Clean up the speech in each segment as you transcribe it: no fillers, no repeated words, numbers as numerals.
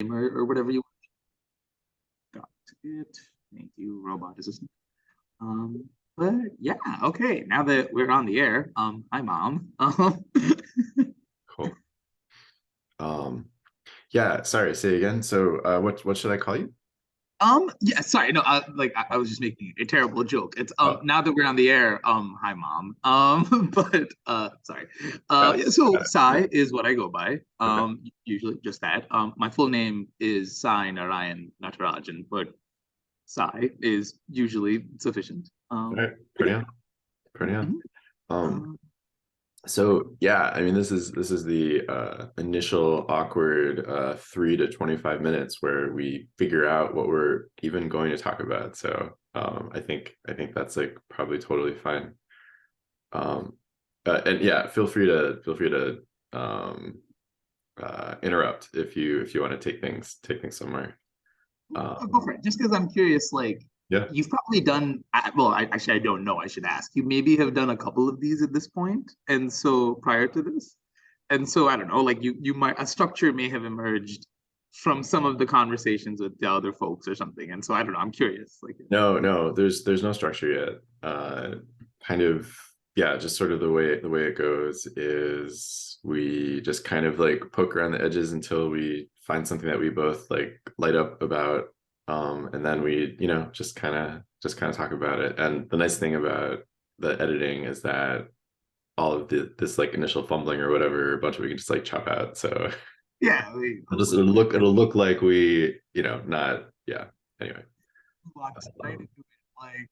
or whatever you got it. Thank you, robot assistant. Um, but yeah, okay. Now that we're on the air, hi mom. Cool. Um, yeah, sorry, say again. So, what should I call you? Yeah, sorry, no, I was just making a terrible joke. It's Oh, now that we're on the air, hi mom. But sorry. got it. Yeah, so Got it. Yeah. Sai is what I go by. Okay. Usually just that. My full name is Sai Narayan Natarajan, but Sai is usually sufficient. All right. But Pretty yeah. on. Pretty on. Mhm. Um, Um, so yeah, I mean, this is the initial awkward 3 to 25 minutes where we figure out what we're even going to talk about. So, I think that's like probably totally fine. Um, and yeah, feel free to um interrupt if you want to take things somewhere. I'll go Um, for it. Just because I'm curious, like yeah. you've probably done. Actually, I don't know. I should ask. You maybe have done a couple of these at this point, and so prior to this, and so I don't know. Like you might a structure may have emerged from some of the conversations with the other folks or something, and so I don't know. I'm curious. Like, No, no, there's no structure yet. Kind of, yeah, just sort of the way it goes is we just kind of like poke around the edges until we find something that we both like light up about. And then we, just kind of talk about it. And the nice thing about the editing is that all of this like initial fumbling or whatever, a bunch of we can just like chop out. So yeah, it'll look like we, not, yeah. Anyway. blocks right Um, into it, like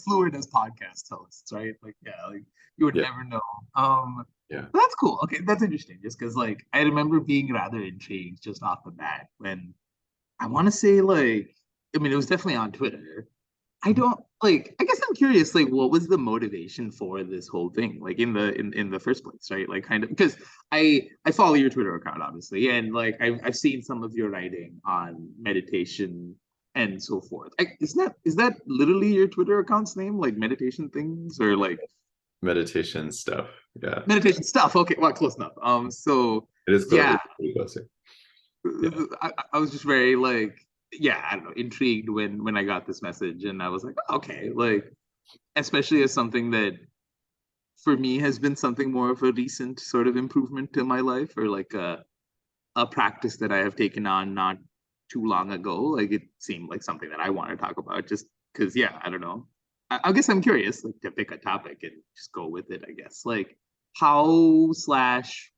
fluid as podcast hosts, right? Like, yeah, like you would yeah, never know. Um, yeah. but that's cool. Okay, that's interesting. Just because, like, I remember being rather intrigued just off the bat when I want to say, like, I mean, it was definitely on Twitter. I don't like. I guess I'm curious. Like, what was the motivation for this whole thing? Like, in the first place, right? Like, kind of because I follow your Twitter account, obviously, and like I've seen some of your writing on meditation and so forth. Is that literally your Twitter account's name? Like meditation things or like Meditation stuff. Yeah, meditation stuff? Okay, well, close enough. it is close. Yeah, It's pretty close. Yeah, I was just very like, yeah, I don't know, intrigued when I got this message, and I was like, oh, okay, like especially as something that for me has been something more of a recent sort of improvement to my life, or like a practice that I have taken on not too long ago. Like it seemed like something that I want to talk about, just because, yeah, I don't know. I guess I'm curious, like to pick a topic and just go with it. I guess like how slash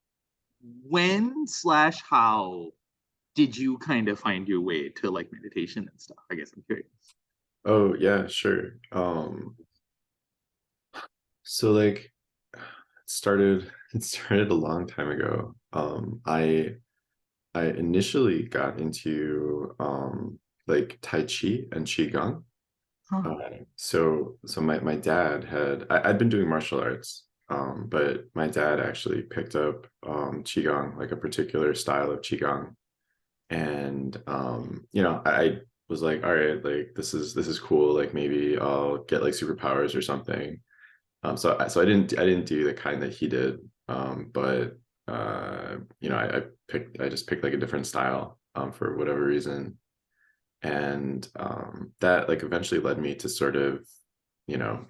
when slash how did you kind of find your way to like meditation and stuff? I guess I'm curious. oh yeah, sure. So like it started a long time ago. I initially got into like Tai Chi and Qigong. Huh. So my dad I'd been doing martial arts, but my dad actually picked up Qigong, like a particular style of Qigong. And I was like, all right, like this is cool, like maybe I'll get like superpowers or something. So I didn't do the kind that he did. But I just picked like a different style for whatever reason. And that like eventually led me to sort of,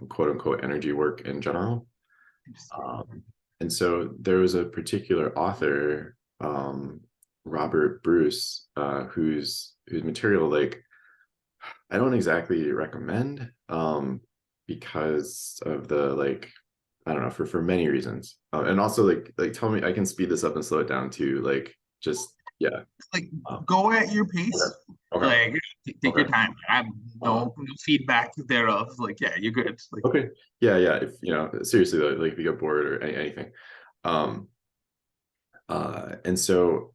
quote unquote energy work in general. Interesting. And so there was a particular author, Robert Bruce, whose material like I don't exactly recommend, because of the like I don't know, for many reasons, and also like tell me I can speed this up and slow it down too, like just yeah. Like um, go at your okay, pace. okay, Like take your okay. time. I have no feedback thereof. Like yeah, you're good. Like Okay. Yeah, yeah. If seriously though, like if you get bored or anything. Um, and so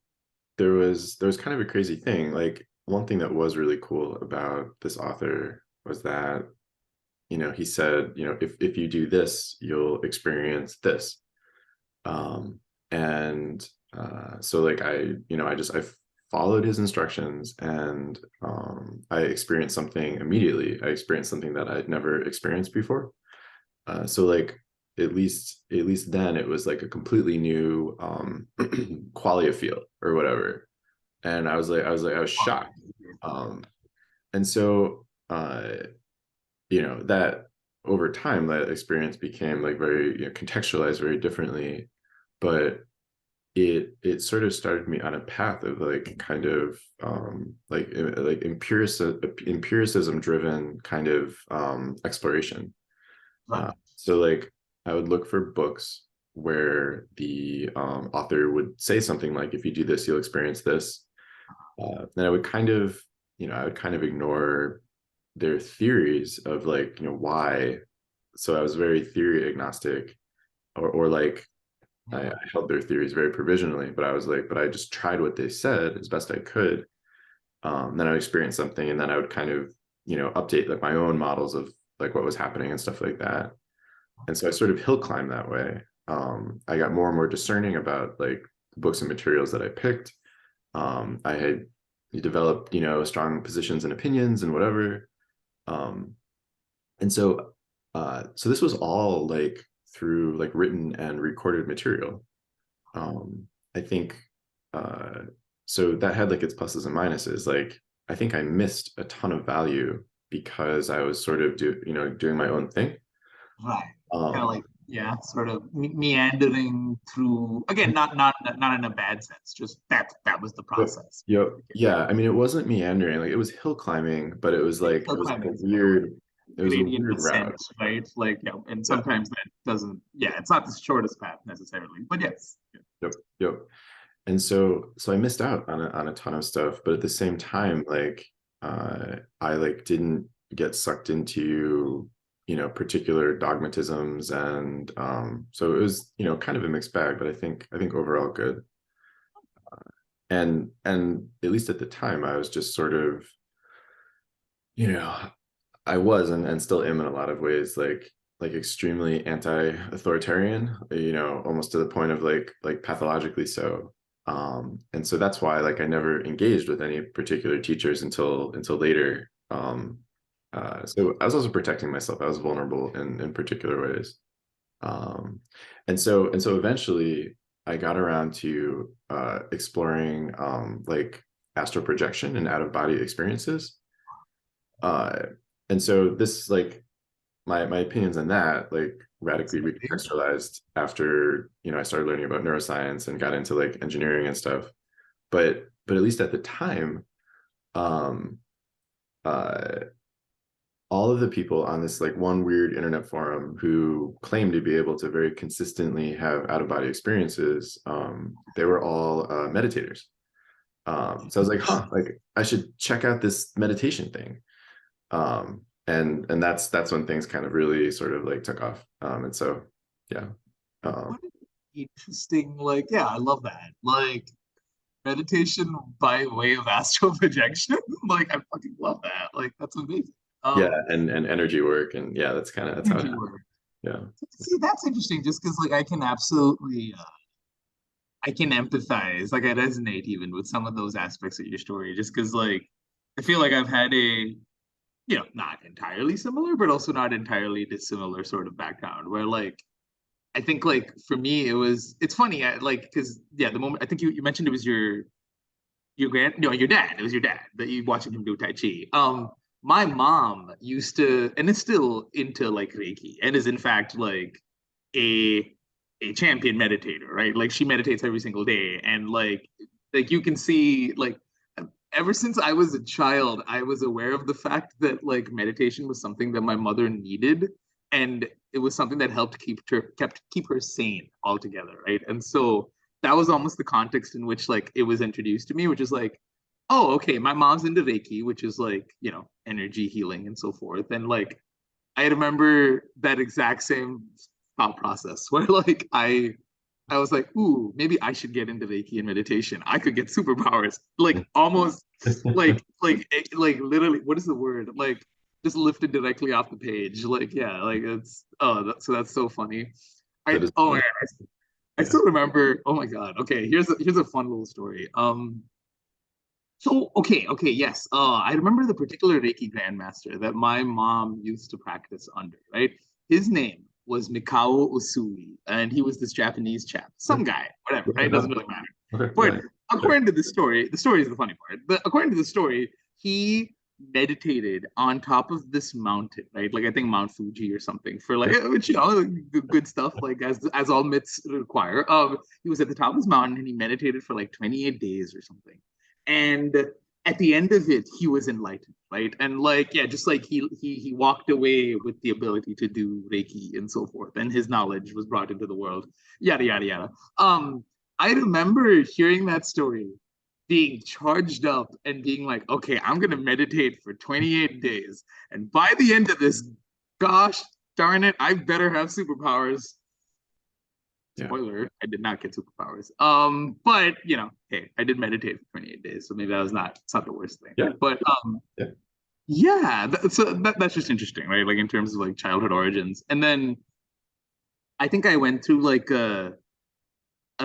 there was kind of a crazy thing. Like one thing that was really cool about this author was that, he said, if you do this, you'll experience this. And so like I followed his instructions, and I experienced something immediately. I experienced something that I'd never experienced before. So like at least then it was like a completely new qualia field or whatever. And I was shocked. And so that over time, that experience became like very, contextualized very differently. But it sort of started me on a path of like kind of like empiricism driven kind of exploration. Right. So like I would look for books where the author would say something like, if you do this, you'll experience this. Then I would kind of ignore their theories of like, why. So I was very theory agnostic, or like I held their theories very provisionally, but I was like, but I just tried what they said as best I could. Then I would experience something, and then I would kind of, update like my own models of like what was happening and stuff like that. And so I sort of hill climbed that way. I got more and more discerning about like the books and materials that I picked. I had developed, strong positions and opinions and whatever. Um, and so, so this was all like through like written and recorded material. I think, uh, so that had like its pluses and minuses. Like, I think I missed a ton of value because I was sort of doing my own thing. Right. Kind of Um, like, yeah, sort of meandering through, again, not in a bad sense, just that was the Yep. process. Yep. Yeah. I mean, it wasn't meandering. Like it was hill climbing, but Hill it was like climbing is a better word. it was a Gradient weird descent, route. right? Like, yeah, and Yeah. sometimes that doesn't, yeah, it's not the shortest path necessarily, but yes. Yep. Yep. And so I missed out on a ton of stuff, but at the same time, like I like didn't get sucked into, particular dogmatisms, and so it was, kind of a mixed bag, but I think overall good. And at least at the time, I was just sort of, you know, I was and still am in a lot of ways like extremely anti-authoritarian, almost to the point of like pathologically so. And so that's why like I never engaged with any particular teachers until later. So I was also protecting myself. I was vulnerable in particular ways. Um, and so eventually I got around to exploring like astral projection and out of body experiences. Uh, and so this like my opinions on that like radically recontextualized after I started learning about neuroscience and got into like engineering and stuff. But at least at the time, um, uh, all of the people on this like one weird internet forum who claimed to be able to very consistently have out of body experiences, they were all meditators. So I was like, huh, like I should check out this meditation thing. And that's when things kind of really sort of like took off. And so yeah. Um, What an interesting, like, yeah, I love that. Like, meditation by way of astral projection. Like, I fucking love that. Like, that's amazing. yeah, Um, and energy work, and yeah, that's how it energy happened. work. Yeah. See, that's interesting just because, like, I can absolutely, I can empathize. Like, I resonate even with some of those aspects of your story just because, like, I feel like I've had a, not entirely similar, but also not entirely dissimilar sort of background where, like, I think, like, for me, it's funny, like, because, yeah, the moment, I think you mentioned it was your dad. It was your dad that you watching him do Tai Chi. My mom used to, and is still into like Reiki, and is in fact like a a champion meditator, right? Like she meditates every single day, and like you can see like ever since I was a child, I was aware of the fact that like meditation was something that my mother needed, and it was something that helped keep her sane altogether, right? And so that was almost the context in which like it was introduced to me, which is like, oh, okay, my mom's into Reiki, which is like, energy healing and so forth. And like I remember that exact same thought process where like I was like, ooh, maybe I should get into Reiki and meditation. I could get superpowers. Like almost like literally, what is the word? Like just lifted directly off the page. Like, yeah, like it's so that's so funny. That is Oh funny. man, I Yeah. still remember. Oh my god. Okay, here's a fun little story. So okay, yes. I remember the particular Reiki grandmaster that my mom used to practice under, right? His name was Mikao Usui, and he was this Japanese chap, some guy, whatever, right? Okay, Doesn't no. really matter. Okay, But yeah. Sure. according to the story is the funny part. According to the story, he meditated on top of this mountain, right? Like I think Mount Fuji or something for like, Yep. which good stuff, like as all myths require. He was at the top of this mountain and he meditated for like 28 days or something, and at the end of it, he was enlightened, right? And like, yeah, just like he walked away with the ability to do Reiki and so forth, and his knowledge was brought into the world, yada yada yada. I remember hearing that story, being charged up and being like, okay, I'm gonna meditate for 28 days. And by the end of this, gosh darn it, I better have superpowers. Yeah. Spoiler, I did not get superpowers. But hey, I did meditate for 28 days, so maybe that was not it's not the worst thing. Yeah. But Yeah. yeah, that's just interesting, right? Like in terms of like childhood origins. And then I think I went through like a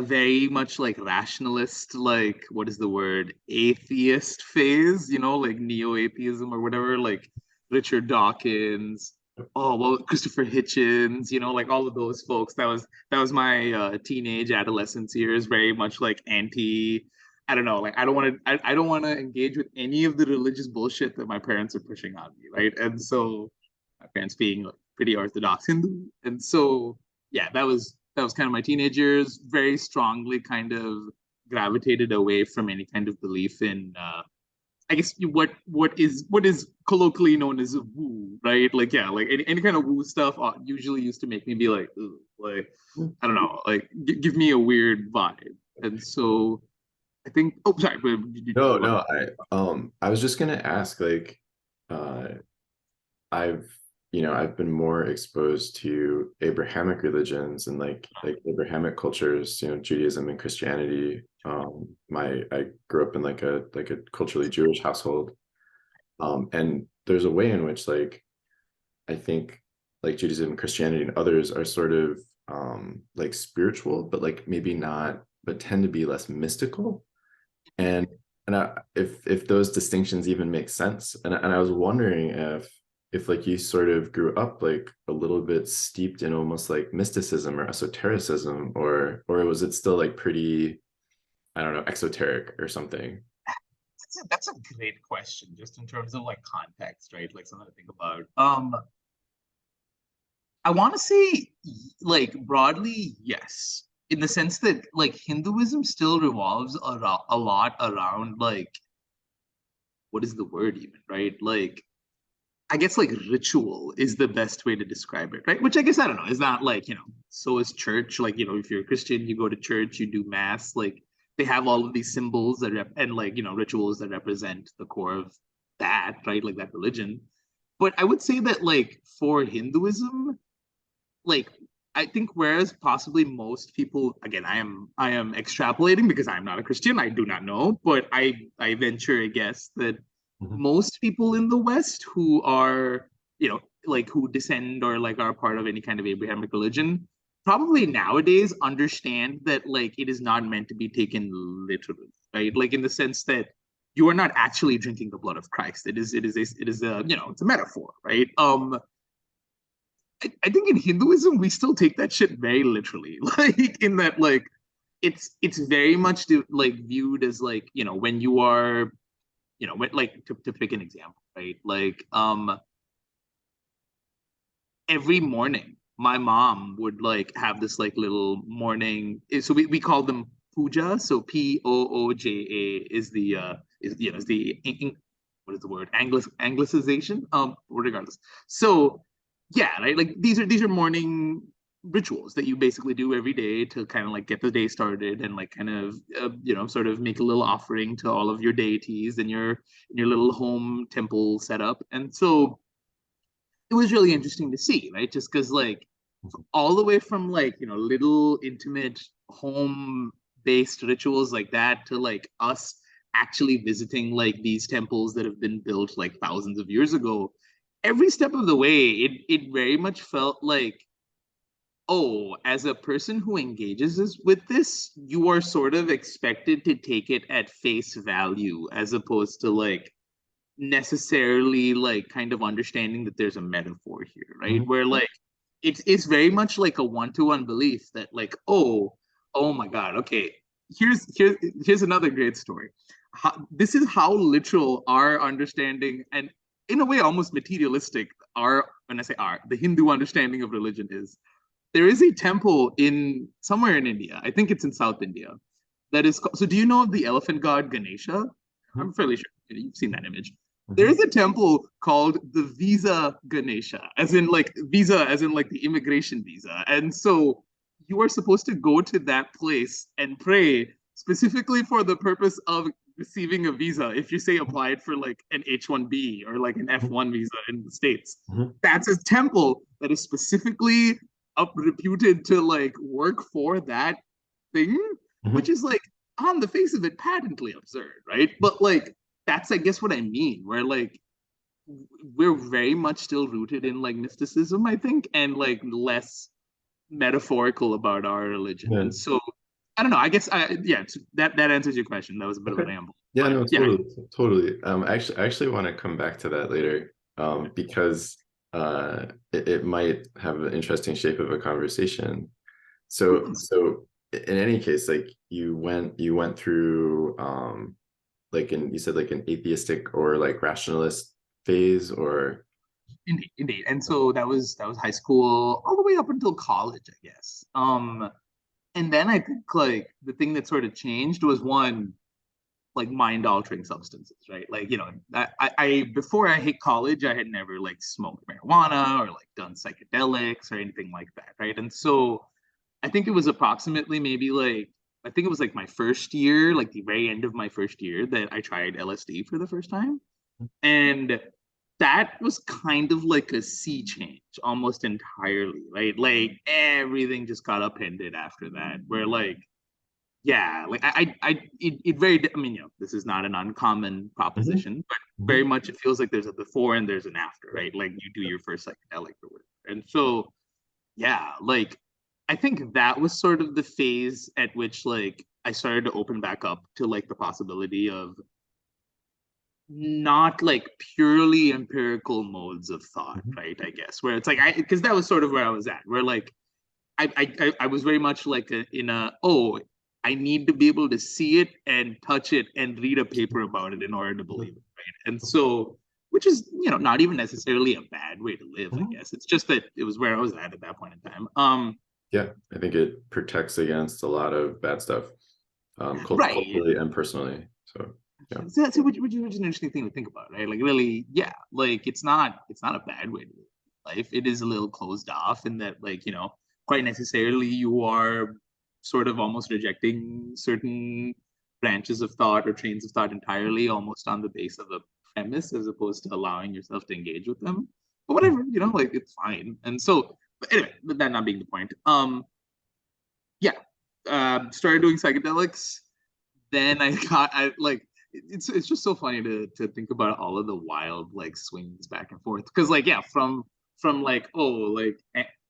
very much like rationalist, like what is the word, atheist phase, like neo-atheism or whatever, like Richard Dawkins, oh well, Christopher Hitchens, like all of those folks. That was my teenage adolescence years, very much like anti. I don't know, like I don't want to engage with any of the religious bullshit that my parents are pushing on me, right? And so my parents being like pretty orthodox Hindu, and so yeah, that was kind of my teenage years. Very strongly kind of gravitated away from any kind of belief in I guess what is colloquially known as woo, right? Like yeah, like any kind of woo stuff usually used to make me be like, like I don't know, like give me a weird vibe. And so I think, oh sorry, but No, no, I was just gonna ask, like, uh I've I've been more exposed to Abrahamic religions and like Abrahamic cultures, Judaism and Christianity. I grew up in like a culturally Jewish household. And there's a way in which like I think like Judaism and Christianity and others are sort of like spiritual, but like maybe not, but tend to be less mystical. And if those distinctions even make sense. And I was wondering if like you sort of grew up like a little bit steeped in almost like mysticism or esotericism, or was it still like pretty, I don't know, exoteric or something? that's a great question, just in terms of like context, right? Like something to think about. I want to say, like broadly, yes, in the sense that like Hinduism still revolves a lot around like what is the word even, right? Like I guess like ritual is the best way to describe it, right? Which I guess I don't know is not like so is church. Like if you're a Christian, you go to church, you do mass. Like they have all of these symbols and like rituals that represent the core of that, right? Like that religion. But I would say that like for Hinduism, like I think whereas possibly most people, again, I am extrapolating because I'm not a Christian, I do not know, but I venture a guess that Mhm. most people in the West who are, like who descend or like are part of any kind of Abrahamic religion, probably nowadays understand that like it is not meant to be taken literally, right? Like in the sense that you are not actually drinking the blood of Christ. It is a it's a metaphor, right? I think in Hinduism we still take that shit very literally, like in that like it's very much like viewed as like when you are when, like to pick an example, right? Like every morning my mom would like have this like little morning. So we call them puja. So Pooja is the is the what is the word, anglicization, regardless. So yeah, right, like these are morning rituals that you basically do every day to kind of like get the day started and like kind of sort of make a little offering to all of your deities in your little home temple setup. And so it was really interesting to see, right? Just because like all the way from like little intimate home based rituals like that to like us actually visiting like these temples that have been built like thousands of years ago, every step of the way it very much felt like, oh, as a person who engages with this, you are sort of expected to take it at face value as opposed to like necessarily like kind of understanding that there's a metaphor here, right? Mhm. Where like it's very much like a one-to-one belief that like, oh my God, okay, here's another great story. This is how literal our understanding, and in a way almost materialistic, our, when I say our, the Hindu understanding of religion is. There is a temple in somewhere in India. I think it's in South India. That is so. Do you know of the elephant god Ganesha? I'm fairly sure you've seen that image. There Mhm. is a temple called the Visa Ganesha, as in like visa, as in like the immigration visa. And so you are supposed to go to that place and pray specifically for the purpose of receiving a visa. If you say applied for like an H-1B or like an F-1 visa in the States, Mhm. that's a temple that is specifically up reputed to like work for that thing, which Mhm. is like on the face of it patently absurd, right? But like that's I guess what I mean, where like we're very much still rooted in like mysticism, I think, and like less metaphorical about our religion. Yeah. And so I don't know. I guess yeah, that answers your question. That was a bit of Okay. a ramble, Yeah, but no, yeah, totally, totally. I actually want to come back to that later, because it might have an interesting shape of a conversation. So in any case, like you went through like you said like an atheistic or like rationalist phase, or indeed, indeed. And so that was high school all the way up until college, I guess. And then I think like the thing that sort of changed was one like mind altering substances, right? Like, I before I hit college, I had never like smoked marijuana or like done psychedelics or anything like that, right? And so I think it was approximately maybe like I think it was like my first year, like the very end of my first year, that I tried LSD for the first time. And that was kind of like a sea change almost entirely, right? Like everything just got upended after that, where like yeah, like it very, I mean, this is not an uncommon Mhm. proposition, but very Mhm. much it feels like there's a before and there's an after, right? Like you do your first psychedelic or whatever. And so, yeah, like I think that was sort of the phase at which like I started to open back up to like the possibility of not like purely empirical modes of thought, Mhm. right? I guess where it's like because that was sort of where I was at, where like I was very much like in a I need to be able to see it and touch it and read a paper about it in order to believe it, right? And so, which is not even necessarily a bad way to live, I Mhm. guess. It's just that it was where I was at that point in time. Yeah, I think it protects against a lot of bad stuff, Right. culturally and personally. So yeah. So which is an interesting thing to think about, right? Like really, yeah, like it's not a bad way to live life. It is a little closed off in that, like, quite necessarily you are sort of almost rejecting certain branches of thought or trains of thought entirely, almost on the base of a premise, as opposed to allowing yourself to engage with them. But whatever, like it's fine. And so, but anyway, that not being the point. Yeah, started doing psychedelics. Then I like it's just so funny to think about all of the wild like swings back and forth, because like yeah, from like like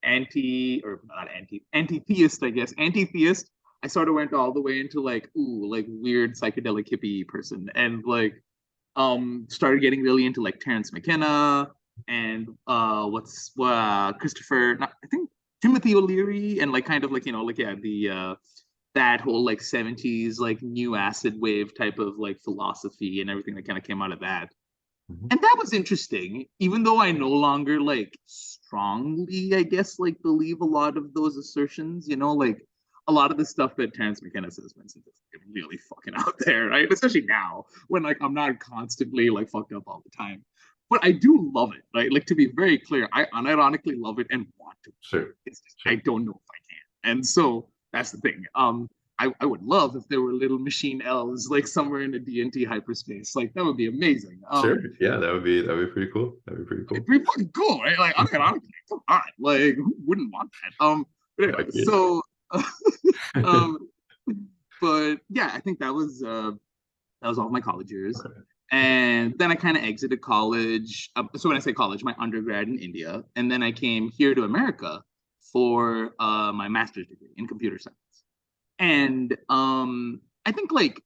anti or not anti-theist, I guess anti-theist, I sort of went all the way into like ooh, like weird psychedelic hippie person, and like started getting really into like Terrence McKenna and what's Christopher, not, I think Timothy O'Leary, and like kind of like like yeah, the that whole like 70s like new acid wave type of like philosophy and everything that kind of came out of that. Mhm. And that was interesting, even though I no longer like strongly, I guess, like believe a lot of those assertions, like a lot of the stuff that Terrence McKenna says, for instance, is really fucking out there, right? Especially now when like I'm not constantly like fucked up all the time. But I do love it, right? Like to be very clear, I unironically love it and want to. Sure, It's just I sure, don't know if I can. And so that's the thing. I would love if there were little machine elves like somewhere in a D&T hyperspace. Like that would be amazing. sure. Yeah, that would be pretty cool. That'd be pretty It'd cool. be fucking cool, right? Like, unironically, come on, like, who wouldn't want that? But anyway, Agreed. so, um, but yeah, I think that was all of my college years, Okay. and then I kind of exited college. So when I say college, my undergrad in India, and then I came here to America for my master's degree in computer science, and I think like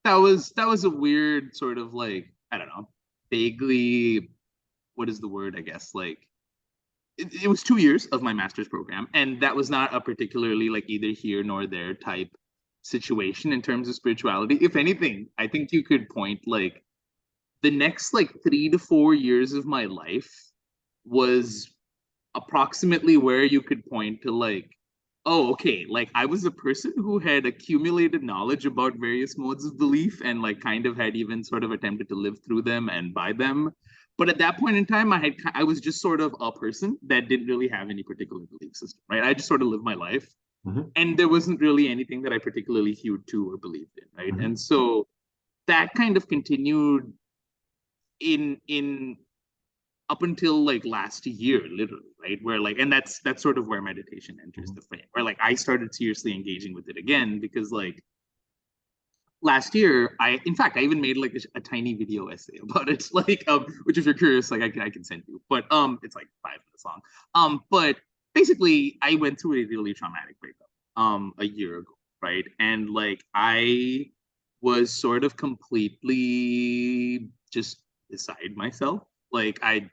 that was a weird sort of like I don't know, vaguely what is the word? I guess like it was 2 years of my master's program, and that was not a particularly like either here nor there type situation in terms of spirituality. If anything, I think you could point like the next like 3 to 4 years of my life was approximately where you could point to like, oh, okay, like I was a person who had accumulated knowledge about various modes of belief and like kind of had even sort of attempted to live through them and by them. But at that point in time, I was just sort of a person that didn't really have any particular belief system, right? I just sort of lived my life, and there wasn't really anything that I particularly hewed to or believed in, right? And so that kind of continued in up until like last year, literally, right? Where like, and that's sort of where meditation enters the frame, where like I started seriously engaging with it again because like last year, in fact, I even made like a tiny video essay about it, like which if you're curious, like I can send you, but it's like 5 minutes long. But basically, I went through a really traumatic breakup a year ago, right? And like I was sort of completely just beside myself. Like I've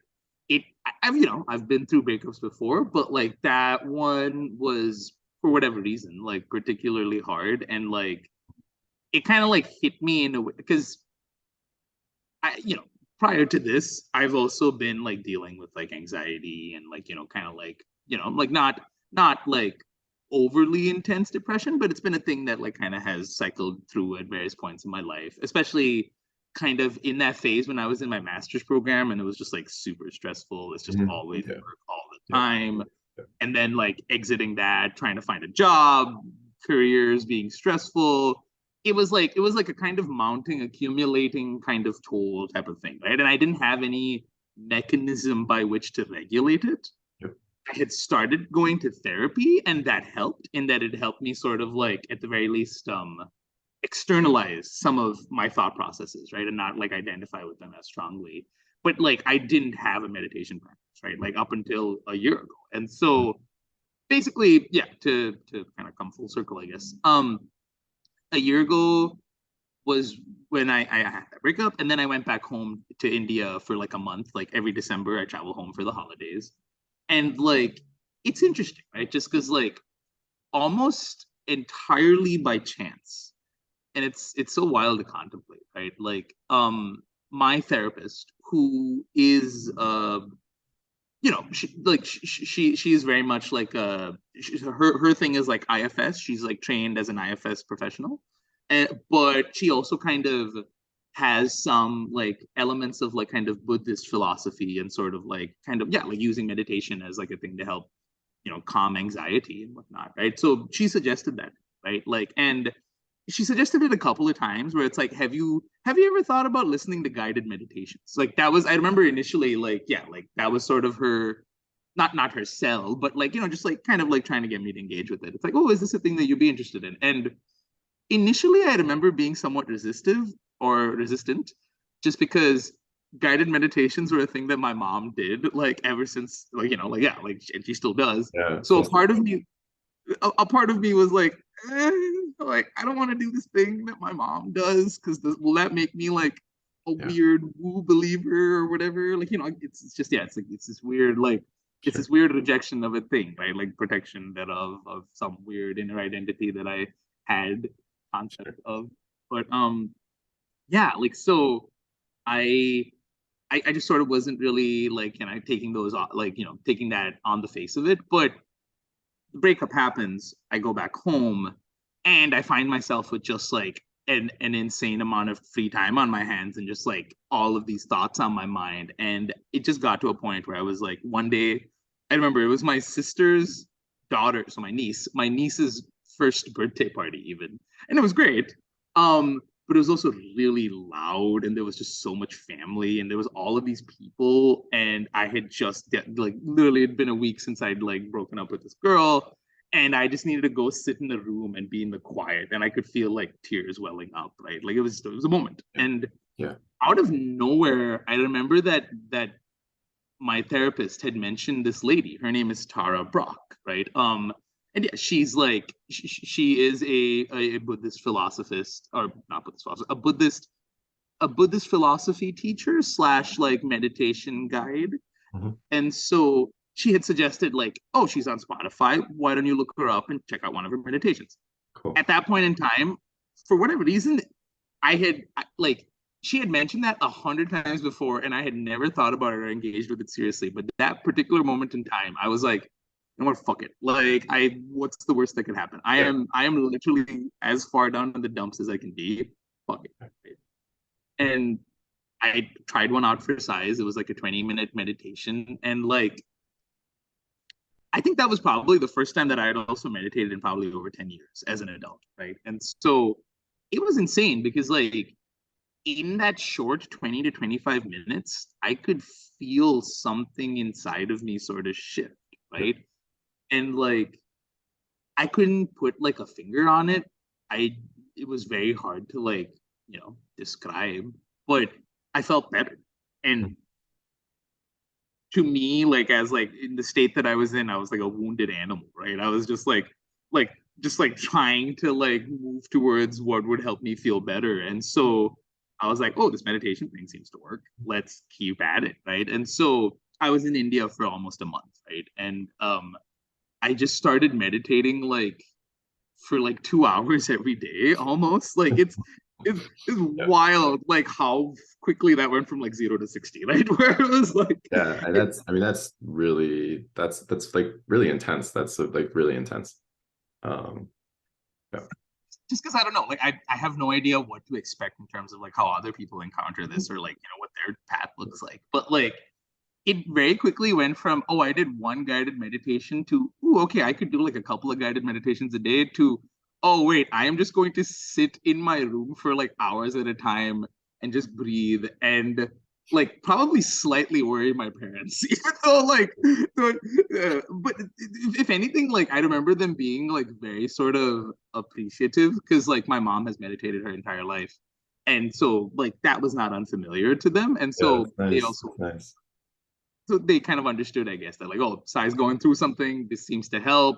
been through breakups before, but like that one was for whatever reason like particularly hard, and like it kind of like hit me in a way because prior to this, I've also been like dealing with like anxiety and like kind of like like not like overly intense depression, but it's been a thing that like kind of has cycled through at various points in my life, especially kind of in that phase when I was in my master's program and it was just like super stressful. It's just always work all the time. And then like exiting that, trying to find a job, careers being stressful. It was like a kind of mounting, accumulating kind of toll type of thing, right? And I didn't have any mechanism by which to regulate it. I had started going to therapy, and that helped in that it helped me sort of like at the very least externalize some of my thought processes, right? And not like identify with them as strongly. But like I didn't have a meditation practice, right? Like up until a year ago. And so basically, yeah, to kind of come full circle, I guess. A year ago was when I had that breakup, and then I went back home to India for like a month. Like every December, I travel home for the holidays, and like it's interesting, right? Just because like almost entirely by chance, and it's so wild to contemplate, right? Like my therapist, who is she is very much like her thing is like IFS. She's like trained as an IFS professional, but she also kind of has some like elements of like kind of Buddhist philosophy and sort of like kind of like using meditation as like a thing to help calm anxiety and whatnot, right? So she suggested that, right? Like, and she suggested it a couple of times where it's like, have you ever thought about listening to guided meditations? Like that was, I remember initially like, yeah, like that was sort of her, not her sell, but like, just like kind of like trying to get me to engage with it. It's like, oh, is this a thing that you'd be interested in? And initially I remember being somewhat resistant, just because guided meditations were a thing that my mom did like ever since like like yeah like and she still does. So a part of me was like, like I don't want to do this thing that my mom does because will that make me like a weird woo believer or whatever? Like it's just it's like it's this weird like it's this weird rejection of a thing, right? Like protection that of some weird inner identity that I had concept of. But yeah, like so I just sort of wasn't really like taking those like taking that on the face of it, but the breakup happens, I go back home, and I find myself with just like an insane amount of free time on my hands and just like all of these thoughts on my mind. And it just got to a point where I was like, one day, I remember it was my sister's daughter, so my niece's first birthday party even. And it was great. But it was also really loud, and there was just so much family, and there was all of these people, and I had just like literally it'd been a week since I'd like broken up with this girl, and I just needed to go sit in the room and be in the quiet, and I could feel like tears welling up, right? Like it was a moment. And out of nowhere, I remember that my therapist had mentioned this lady. Her name is Tara Brock, right? And yeah, she's like she is a Buddhist philosophist, or not Buddhist philosopher, a Buddhist philosophy teacher slash like meditation guide. And so she had suggested like, oh, she's on Spotify. Why don't you look her up and check out one of her meditations? Cool. at that point in time, for whatever reason, like she had mentioned that 100 times before, and I had never thought about it or engaged with it seriously. But that particular moment in time, I was like, you know what, fuck it. Like, what's the worst that can happen? I am literally as far down in the dumps as I can be. Fuck it. And I tried one out for size. It was like a 20-minute meditation, and like I think that was probably the first time that I had also meditated in probably over 10 years as an adult, right? And so it was insane because like in that short 20 to 25 minutes, I could feel something inside of me sort of shift, right? And like I couldn't put like a finger on it. I It was very hard to like, describe, but I felt better. And to me, like as like in the state that I was in, I was like a wounded animal, right? I was just like trying to like move towards what would help me feel better. And so I was like, oh, this meditation thing seems to work. Let's keep at it, right? And so I was in India for almost a month, right? And I just started meditating like for like 2 hours every day almost. Like it's Yeah. wild like how quickly that went from like 0 to 60, right? Where it was like Yeah, and that's really that's like really intense. That's like really intense. Um, yeah. just because I don't know, like I have no idea what to expect in terms of like how other people encounter this or like what their path looks like. But like it very quickly went from, oh, I did one guided meditation to, oh, okay, I could do like a couple of guided meditations a day to, oh, wait, I am just going to sit in my room for like hours at a time and just breathe and like probably slightly worry my parents, even though like, but if anything, like I remember them being like very sort of appreciative because like my mom has meditated her entire life. And so like that was not unfamiliar to them. And Yeah, so that's they nice. also That's nice. so they kind of understood, I guess, that like, oh, Sai's going through something. This seems to help.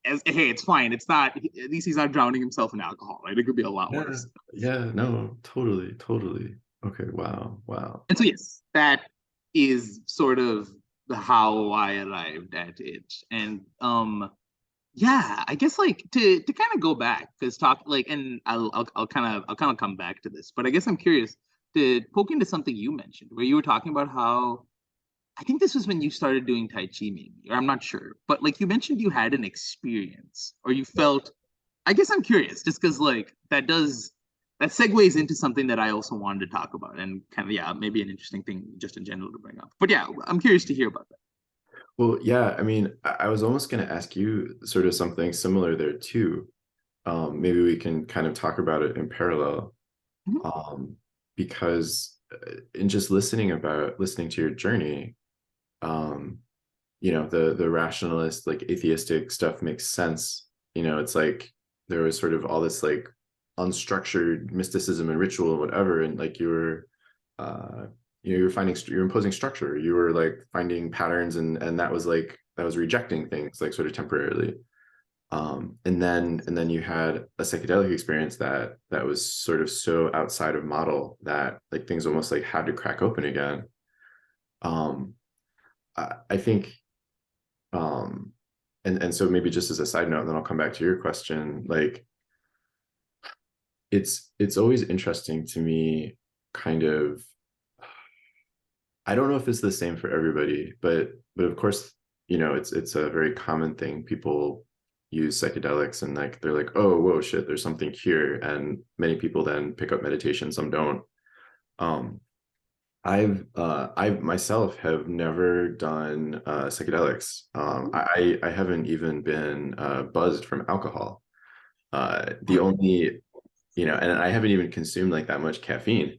As hey, it's fine. It's not. At least he's not drowning himself in alcohol, right? It could be a lot Yeah, worse. yeah, no, totally, totally. Okay, wow, wow. And so yes, that is sort of how I arrived at it. And yeah, I guess like to kind of go back because talk like, and I'll kind of come back to this, but I guess I'm curious to poke into something you mentioned where you were talking about how I think this was when you started doing Tai Chi, maybe, or I'm not sure. But like you mentioned, you had an experience or you felt, I guess I'm curious, just because like that segues into something that I also wanted to talk about and kind of, yeah, maybe an interesting thing just in general to bring up. But yeah, I'm curious to hear about that. Well, yeah, I mean, I was almost going to ask you sort of something similar there too. Maybe we can kind of talk about it in parallel. Mhm. Um, because in just listening to your journey, um, the rationalist, like atheistic stuff makes sense. It's like there was sort of all this like unstructured mysticism and ritual and whatever, and like uh you're imposing structure, you were like finding patterns, and that was rejecting things like sort of temporarily. And then you had a psychedelic experience that was sort of so outside of model that like things almost like had to crack open again. um I think, um and so maybe just as a side note, and then I'll come back to your question, like it's always interesting to me, kind of. I don't know if it's the same for everybody, but of course, it's a very common thing. People use psychedelics and like they're like, oh, whoa, shit, there's something here, and many people then pick up meditation, some don't. um I myself have never done psychedelics. I haven't even been buzzed from alcohol. The only, and I haven't even consumed like that much caffeine.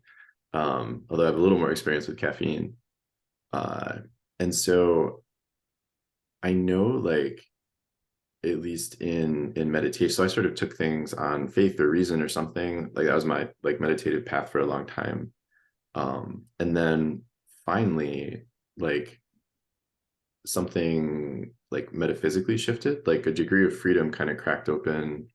Although I have a little more experience with caffeine. Uh, and so I know, like, at least in meditation, so I sort of took things on faith or reason or something. Like that was my like meditative path for a long time. And then finally, like something like metaphysically shifted, like a degree of freedom kind of cracked open,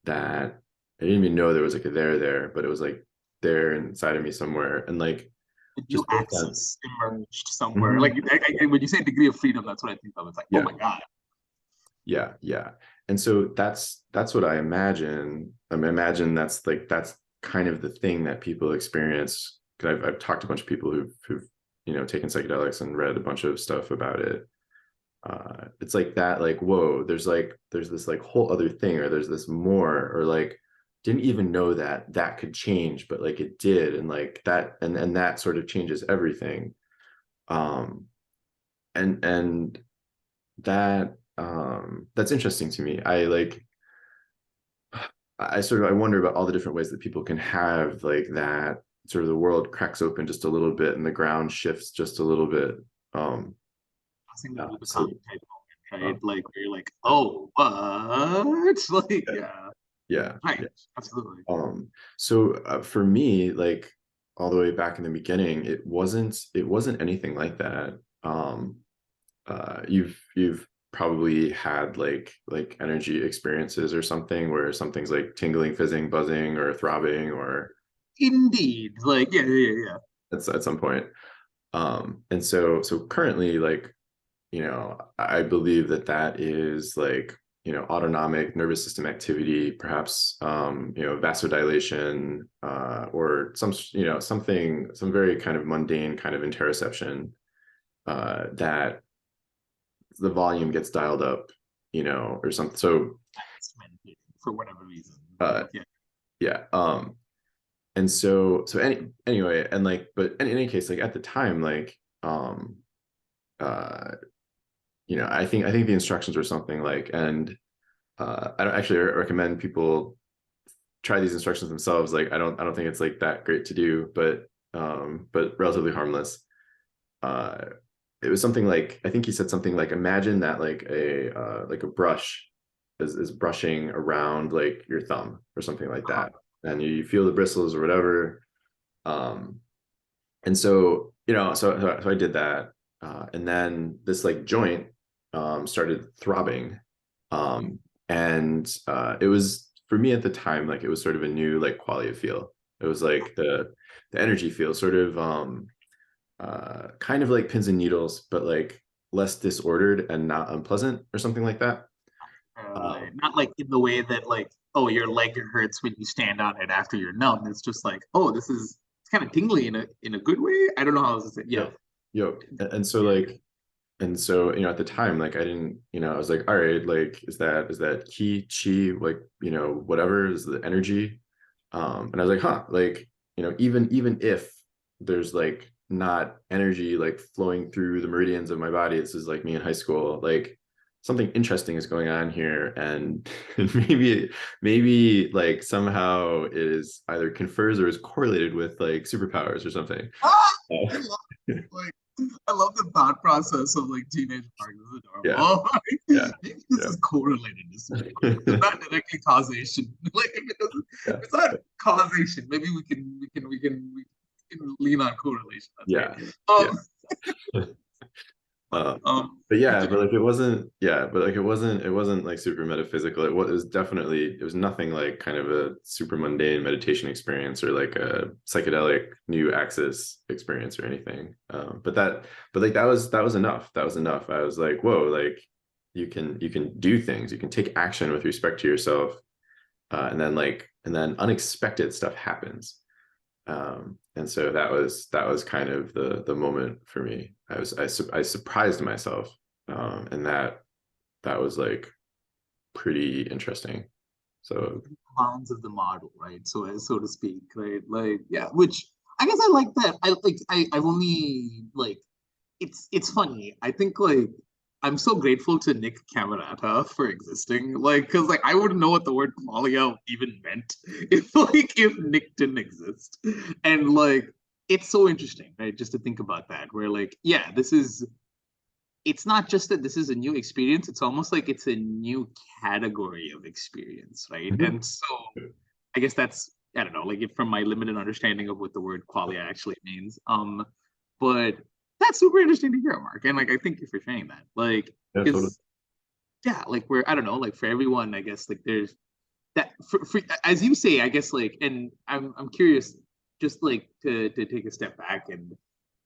that I didn't even know there was like a there, but it was like there inside of me somewhere. And like The new just based on. axis emerged somewhere. Mhm. Like when you say degree of freedom, that's what I think of. It's like, oh Yeah, my god. yeah, yeah. so that's what I imagine. I mean, imagine that's like that's kind of the thing that people experience. Because I've talked to a bunch of people who've taken psychedelics and read a bunch of stuff about it. It's like that, like, whoa, there's this like whole other thing, or there's this more, or like didn't even know that that could change, but like it did, and like that, and that sort of changes everything. Um, and that that's interesting to me. I wonder about all the different ways that people can have like that sort of the world cracks open just a little bit and the ground shifts just a little bit. Um, I think that will so become type moment, right? Like where you're like, oh, what? Like, yeah, yeah, right, yeah. absolutely. So for me, like all the way back in the beginning, it wasn't anything like that. You've probably had like energy experiences or something where something's like tingling, fizzing, buzzing, or throbbing, or Indeed, like, yeah, yeah, yeah. at some point. And so currently, like, I believe that that is like, autonomic nervous system activity, perhaps, vasodilation, or some very kind of mundane kind of interoception, that the volume gets dialed up, or something. So, For whatever reason, uh, like, yeah. yeah. And anyway, and like, but in any case, like at the time, like, uh, I think the instructions were something like, and I don't actually recommend people try these instructions themselves. Like, I don't think it's like that great to do, but relatively harmless. Uh, it was something like, I think he said something like, imagine that like a brush is brushing around like your thumb or something like that, and you feel the bristles or whatever. Um, and so so I did that, and then this like joint started throbbing, um, and it was for me at the time, like it was sort of a new like quality of feel. It was like the energy feel, sort of kind of like pins and needles, but like less disordered and not unpleasant or something like that. Like, not like in the way that like, oh, your leg hurts when you stand on it after you're numb. It's just like, oh, this is it's kind of tingly in a good way. I don't know how else to say. Yeah, Yep. Yep. And so like, and so at the time, like I didn't, I was like, all right, like is that ki, chi, like, whatever is the energy. And I was like, huh, like, even if there's like not energy like flowing through the meridians of my body, this is like me in high school, like something interesting is going on here, and maybe like somehow it is either confers or is correlated with like superpowers or something. ah, I Uh, love like I love the thought process of like teenage Mark. This is yeah, adorable. yeah, Maybe this yeah. is correlated to superpowers. It's not directly causation. Like if it doesn't, if Yeah, it's not causation, maybe we can lean on correlation. That's great. yeah, yeah. Um, but, But yeah, but continue. like it wasn't, yeah, but like it wasn't like super metaphysical. It was nothing like kind of a super mundane meditation experience or like a psychedelic new access experience or anything. But like that was enough. That was enough. I was like, whoa, like you can do things, you can take action with respect to yourself, and then unexpected stuff happens. And so that was kind of the moment for me. I surprised myself, and that was like pretty interesting. So Bounds of the model, right? So to speak, right? Like, yeah, which I guess I like that. I've only like it's funny. I think like I'm so grateful to Nick Camerata for existing. Like, because like I wouldn't know what the word qualia even meant if Nick didn't exist. And like it's so interesting, right? Just to think about that, where like, yeah, this is it's not just that this is a new experience, it's almost like it's a new category of experience, right? mhm. And so I guess that's I don't know, like from my limited understanding of what the word qualia actually means. But that's super interesting to hear, Mark. And like I thank you for sharing that. Like, Yeah, totally. because yeah, like we're I don't know, like for everyone, I guess like there's that for as you say, I guess like and I'm curious just like to take a step back and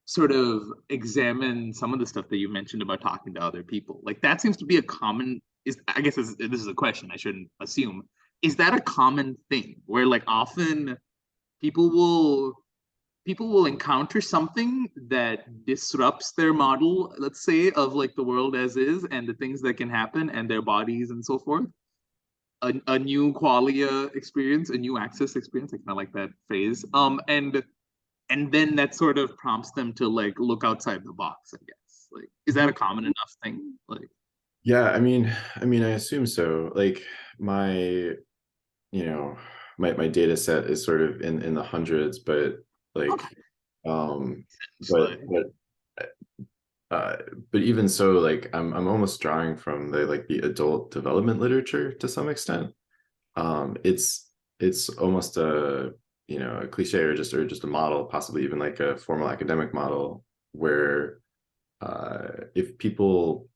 sort of examine some of the stuff that you mentioned about talking to other people. Like that seems to be a common is, I guess this is a question, I shouldn't assume, is that a common thing where like often people will people will encounter something that disrupts their model, let's say, of like the world as is and the things that can happen and their bodies and so forth. A new qualia experience, a new access experience, I kind of like that phrase. And then that sort of prompts them to like look outside the box, I guess. Like, is that a common enough thing? Like, Yeah, I assume so. Like my, you know, my data set is sort of in the hundreds, but like, okay, um, but like, but uh, but even so, like I'm almost drawing from the adult development literature to some extent. It's almost a cliche or just a model, possibly even like a formal academic model, where if people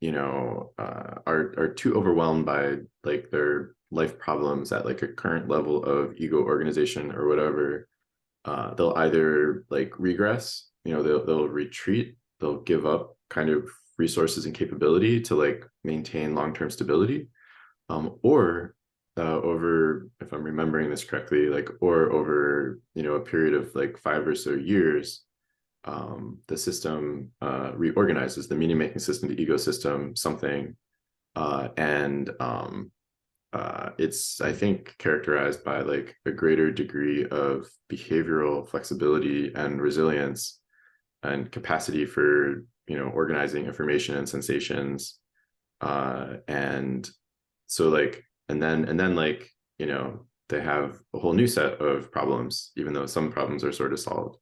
are too overwhelmed by like their life problems at like a current level of ego organization or whatever, they'll either like regress, they'll retreat, they'll give up kind of resources and capability to like maintain long-term stability, or over, if I'm remembering this correctly, like or over a period of like 5 or so years, the system reorganizes the meaning making system, the ecosystem, something, and it's, I think, characterized by like a greater degree of behavioral flexibility and resilience and capacity for organizing information and sensations, and so like and then like they have a whole new set of problems, even though some problems are sort of solved.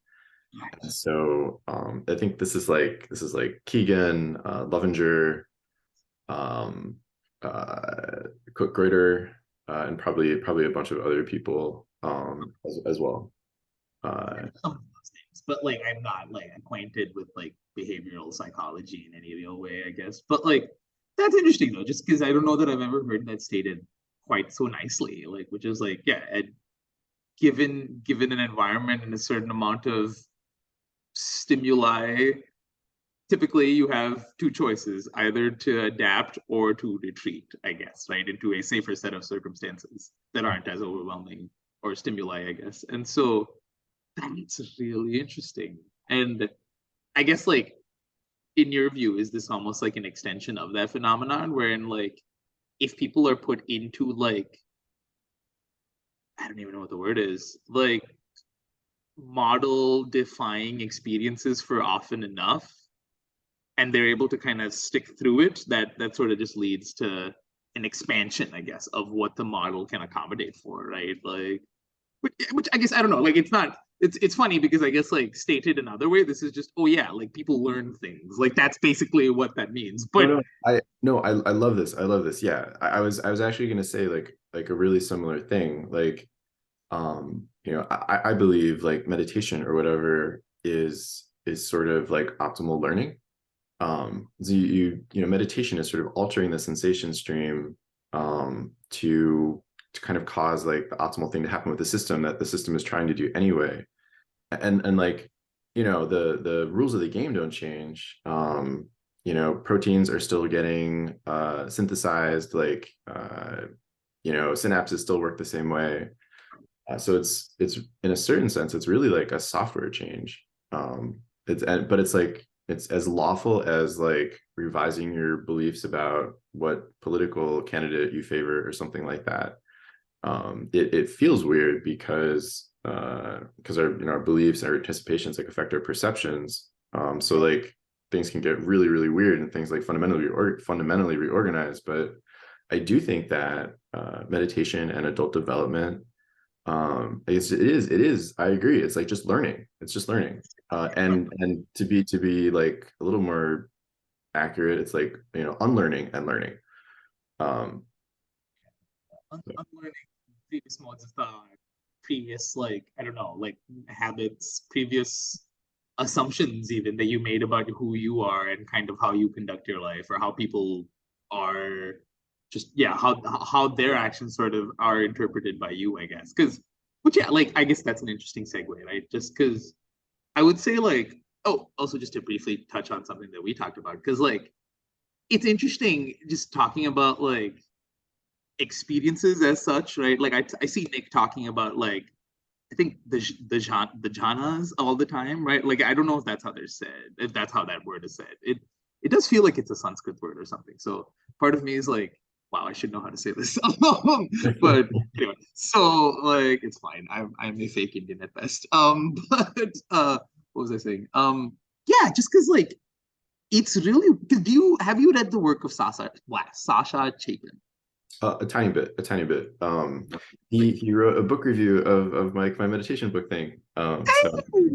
And nice. so I think this is like Keegan, Lovinger, um, Cook Greater, and probably a bunch of other people, as well. Uh, Some of those things, but like I'm not like acquainted with like behavioral psychology in any real way, I guess. But like that's interesting though, just because I don't know that I've ever heard that stated quite so nicely. Like, which is like, yeah, given an environment and a certain amount of stimuli, typically you have two choices, either to adapt or to retreat, I guess, right, into a safer set of circumstances that aren't as overwhelming or stimuli, I guess. And so that's really interesting. And I guess like in your view, is this almost like an extension of that phenomenon wherein like if people are put into like I don't even know what the word is, like model defying experiences for often enough and they're able to kind of stick through it, that sort of just leads to an expansion, I guess, of what the model can accommodate for, right? Like, which I guess I don't know. Like, it's not. It's funny because I guess like stated another way, this is just oh yeah, like people learn things. Like that's basically what that means. no, But no, I love this. I love this. Yeah, I was actually gonna say like a really similar thing. Like, I believe like meditation or whatever is sort of like optimal learning. So meditation is sort of altering the sensation stream, to kind of cause like the optimal thing to happen with the system that the system is trying to do anyway. And like the rules of the game don't change. Proteins are still getting synthesized, like synapses still work the same way. So it's in a certain sense, it's really like a software change. But it's like it's as lawful as like revising your beliefs about what political candidate you favor or something like that. It feels weird because our beliefs and our anticipations like affect our perceptions. So like things can get really really weird and things like fundamentally reorganized. But I do think that meditation and adult development, it is I agree, it's like just learning, and to be like a little more accurate, it's like unlearning and learning. um unlearning previous modes of thought, previous like I don't know, like habits, previous assumptions even that you made about who you are and kind of how you conduct your life or how people are just yeah how their actions sort of are interpreted by you, I guess. Because which yeah, like I guess that's an interesting segue, right? Just because I would say like oh also just to briefly touch on something that we talked about because like it's interesting just talking about like experiences as such, right? Like I see Nick talking about like I think the jhanas all the time, right? Like I don't know if that's how they're said, if that's how that word is said. It does feel like it's a Sanskrit word or something. So part of me is like, wow, I should know how to say this. But anyway, so like it's fine. I'm a fake Indian at best. But what was I saying? Yeah, just because like it's really because do you have you read the work of Sasha Chapin? A tiny bit, a tiny bit. He wrote a book review of my meditation book thing. So Hey, yeah,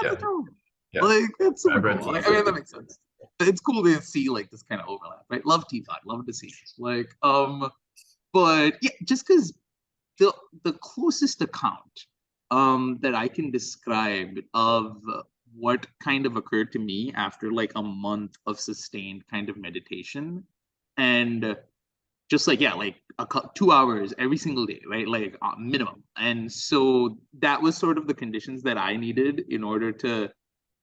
that's dope. yeah. Like that's super I've read cool. some Like, of I mean, it. that makes sense. It's cool to see like this kind of overlap, right? Love Teapot, love to see it. Like, but yeah, just because the the closest account that I can describe of what kind of occurred to me after like a month of sustained kind of meditation and just like yeah like 2 hours every single day, right? Like minimum. And so that was sort of the conditions that I needed in order to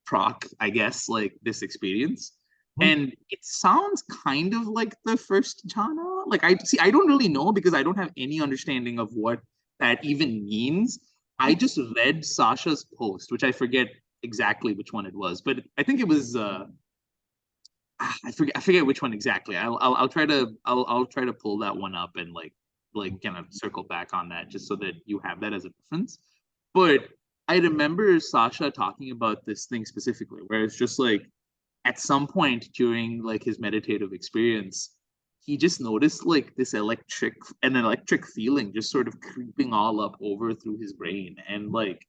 proc, I guess, like this experience. And it sounds kind of like the first jhana. Like I see, I don't really know because I don't have any understanding of what that even means. I just read Sasha's post, which I forget exactly which one it was, but I think it was I forget which one exactly. I'll try to I'll try to pull that one up and like kind of circle back on that just so that you have that as a reference. But I remember Sasha talking about this thing specifically, where it's just like at some point during like his meditative experience, he just noticed like this electric feeling just sort of creeping all up over through his brain and like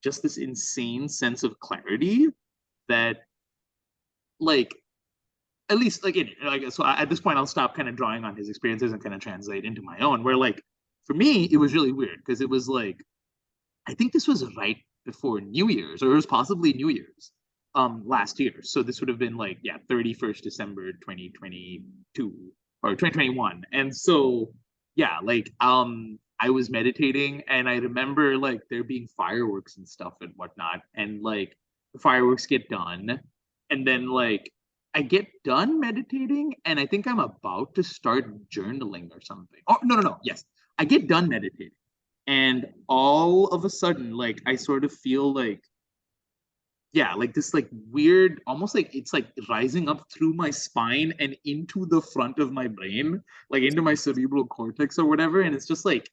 just this insane sense of clarity that like at least like so at this point I'll stop kind of drawing on his experiences and kind of translate into my own where like for me it was really weird because it was like I think this was right before New Year's or it was possibly New Year's last year. So this would have been like yeah 31st December 2022 or 2021. And so yeah like I was meditating and I remember like there being fireworks and stuff and whatnot and like the fireworks get done and then like I get done meditating and I think I'm about to start journaling or something. Oh, no. Yes. I get done meditating. And all of a sudden, like, I sort of feel like, yeah, like this, like, weird, almost like it's like rising up through my spine and into the front of my brain, like into my cerebral cortex or whatever. And it's just like,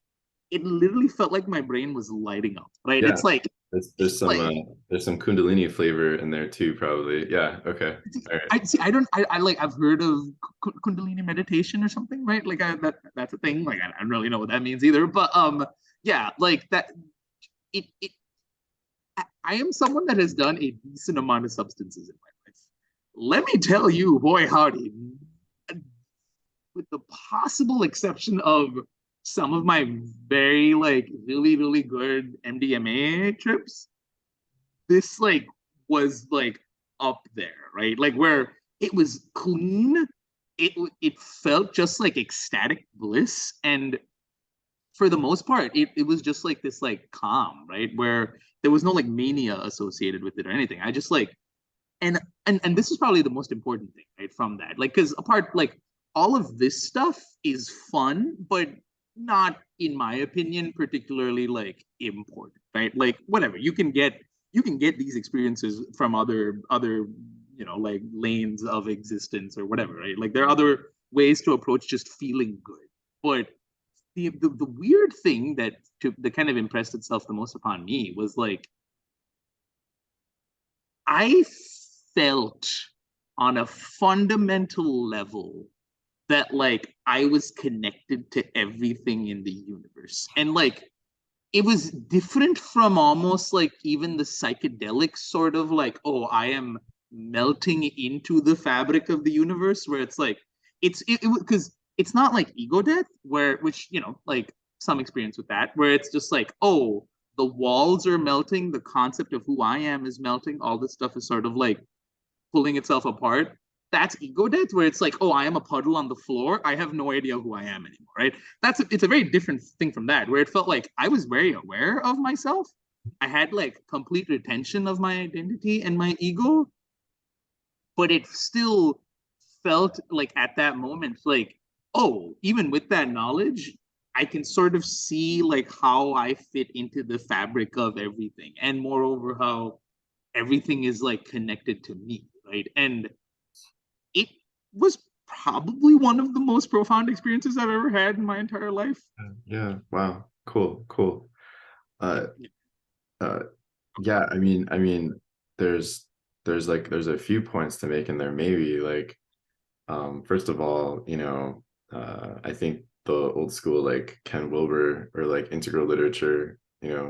it literally felt like my brain was lighting up, right? Yeah, It's like, there's some there's some Kundalini flavor in there too, probably. Yeah. Okay. All right. I see. I don't. I like. I've heard of Kundalini meditation or something, right? Like that's a thing. Like I don't really know what that means either. But yeah, like that. It. I am someone that has done a decent amount of substances in my life. Let me tell you, boy, howdy. With the possible exception of some of my very like really good MDMA trips, this like was like up there, right? Like where it was clean, it felt just like ecstatic bliss, and for the most part, it was just like this like calm, right? Where there was no like mania associated with it or anything. I just like and this is probably the most important thing, right? From that, like, because apart like all of this stuff is fun, but not in my opinion particularly like important, right? Like whatever you can get these experiences from other like lanes of existence or whatever, right? Like there are other ways to approach just feeling good, but the weird thing that kind of impressed itself the most upon me was like I felt on a fundamental level that like I was connected to everything in the universe. And like it was different from almost like even the psychedelic sort of like, oh, I am melting into the fabric of the universe, where it's like it because it's not like ego death, where which like some experience with that, where it's just like, oh, the walls are melting, the concept of who I am is melting, all this stuff is sort of like pulling itself apart. That's ego death, where it's like, oh, I am a puddle on the floor. I have no idea who I am anymore, right? It's a very different thing from that, where it felt like I was very aware of myself. I had like complete retention of my identity and my ego, but it still felt like at that moment, like, oh, even with that knowledge, I can sort of see like how I fit into the fabric of everything. And moreover, how everything is like connected to me, right? And it was probably one of the most profound experiences I've ever had in my entire life. Yeah. Wow. Cool. Cool. Uh, uh, yeah. There's there's a few points to make in there. Maybe like, first of all, I think the old school like Ken Wilber or like integral literature,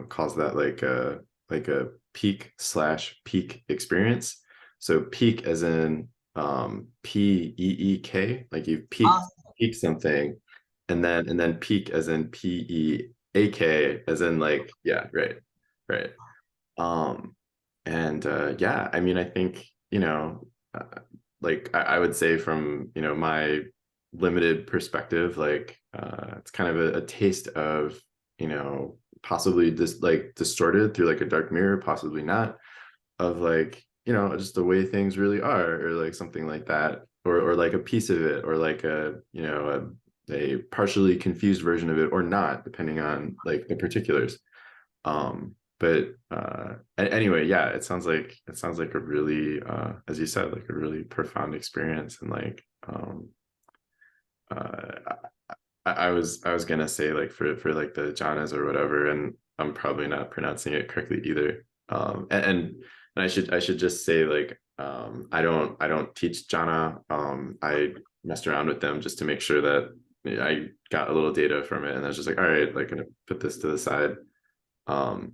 calls that like a peak/peak experience. So peak as in PEEK, like you've peaked something, and then peak as in PEAK, as in like, yeah, right, right. Um, and yeah, I think, like I would say from, my limited perspective, like it's kind of a taste of, possibly this like distorted through like a dark mirror, possibly not, of like, just the way things really are, or like something like that, or like a piece of it, or like a, a partially confused version of it, or not, depending on like the particulars. But anyway, yeah, it sounds like a really, as you said, like a really profound experience. And like, uh I was gonna say like for like the jhanas or whatever, and I'm probably not pronouncing it correctly either. I should just say like, I don't teach jhana. I messed around with them just to make sure that I got a little data from it, and I was just like, all right, like gonna put this to the side. um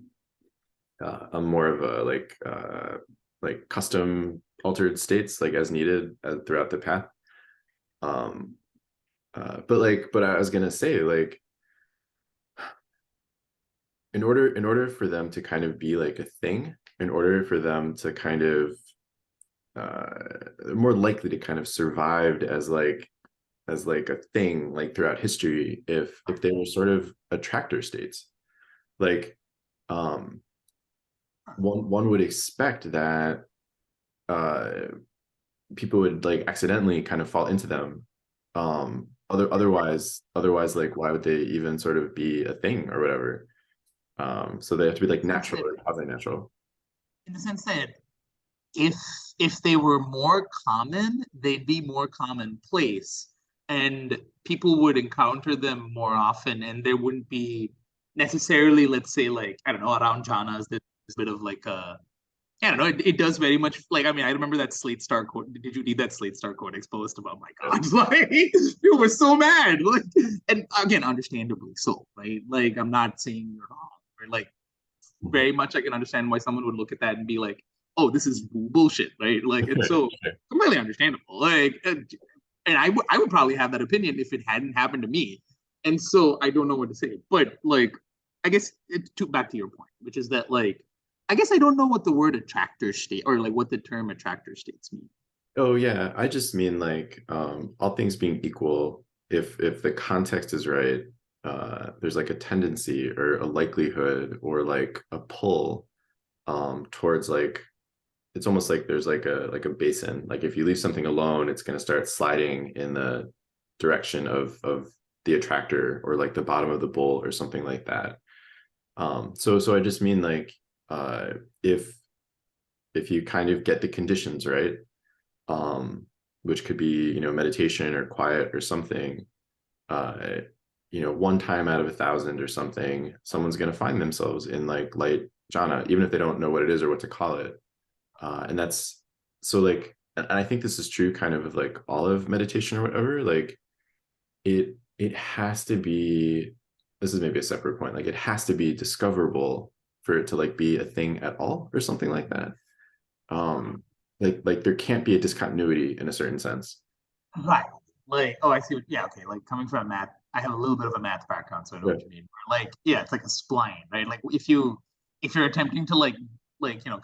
I'm more of a like custom altered states, like as needed, throughout the path. um but I was gonna say like, in order for them to kind of be like a thing, in order for them to kind of more likely to kind of survived as like a thing like throughout history, if they were sort of attractor states, like, um one would expect that uh people would like accidentally kind of fall into them. Otherwise, like, why would they even sort of be a thing or whatever? So they have to be like natural or quasi-natural. In the sense that if if they were more common, they'd be more commonplace, and people would encounter them more often, and there wouldn't be necessarily, let's say, like, I don't know, around jhanas, there's a bit of like a, I don't know, it does very much like, I mean, I remember that Slate Star quote. Did you read that Slate Star quote exposed about, my God, like, you were so mad. Like, and again, understandably so, right? Like, I'm not saying you're wrong, or like, very much I can understand why someone would look at that and be like, "Oh, this is bullshit," right? Like, and so completely understandable. Like, and I would probably have that opinion if it hadn't happened to me. And so I don't know what to say. But like, I guess back to your point, which is that like, I guess I don't know what the word attractor state, or like what the term attractor states mean. Oh yeah, I just mean like, all things being equal, if the context is right, there's like a tendency or a likelihood or like a pull, towards like, it's almost like there's like a basin. Like if you leave something alone, it's going to start sliding in the direction of the attractor, or like the bottom of the bowl or something like that. So I just mean like, uh, if you kind of get the conditions right, which could be, meditation or quiet or something, uh, one time out of 1,000 or something, someone's going to find themselves in like light jhana, even if they don't know what it is or what to call it. And that's, so like, and I think this is true kind of like all of meditation or whatever. Like, it has to be, this is maybe a separate point, like it has to be discoverable for it to like be a thing at all or something like that. Like there can't be a discontinuity in a certain sense. Right. Like, oh, I see. Yeah, okay. Like, coming from math, I have a little bit of a math background, so I know Yeah. what you mean. Like, yeah, it's like a spline, right? Like, if you're attempting to like,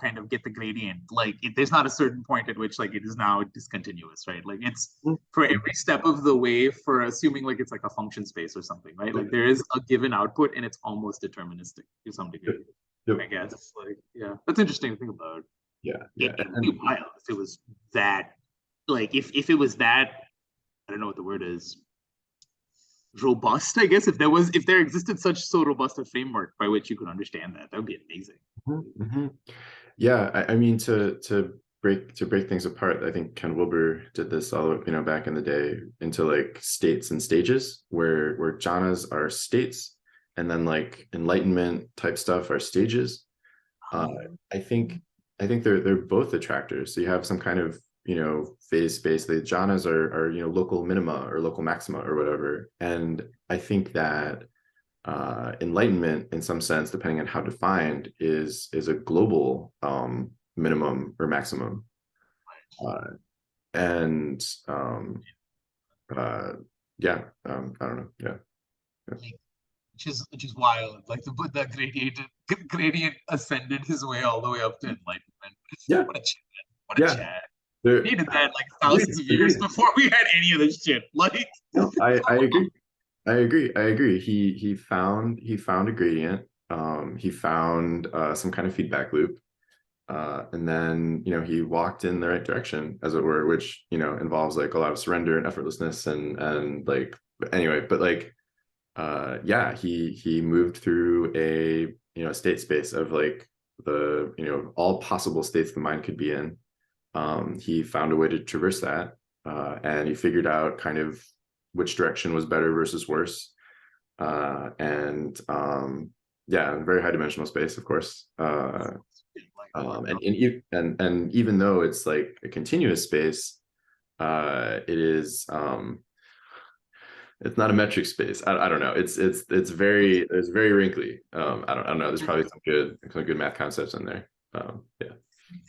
kind of get the gradient, like, there's not a certain point at which like it is now discontinuous, right? Like, it's for every step of the way, for assuming like it's like a function space or something, right? Like, there is a given output, and it's almost deterministic to some degree, Yep. I guess. Like, yeah, that's interesting to think about. Yeah, It, yeah. it would be wild if it was that like if it was that, I don't know what the word is, robust, I guess, if there existed such so robust a framework by which you could understand that, that would be amazing. Mm-hmm. Yeah, I mean to break things apart, I think Ken Wilber did this all, back in the day into like states and stages where jhanas are states and then like enlightenment type stuff are stages. Uh, I think they're both attractors. So you have some kind of phase space. The jhanas are local minima or local maxima or whatever. And I think that enlightenment, in some sense, depending on how defined, is a global minimum or maximum. Uh, and uh, yeah, I don't know. Yeah. Which is wild. Like the Buddha gradient ascended his way all the way up to enlightenment. Yeah. What a chat! What a Yeah. chat! There, We needed that like agreed, thousands of years agreed. before we had any of this shit. Like, No, I agree. I agree. He found a gradient. He found some kind of feedback loop. And then he walked in the right direction, as it were, which involves like a lot of surrender and effortlessness and like anyway, but like yeah, he moved through a state space of like the all possible states the mind could be in. He found a way to traverse that, and he figured out kind of which direction was better versus worse. And yeah, very high dimensional space, of course. And even though it's like a continuous space, it is it's not a metric space. I don't know. It's very wrinkly. I don't know. There's probably some good math concepts in there. Yeah.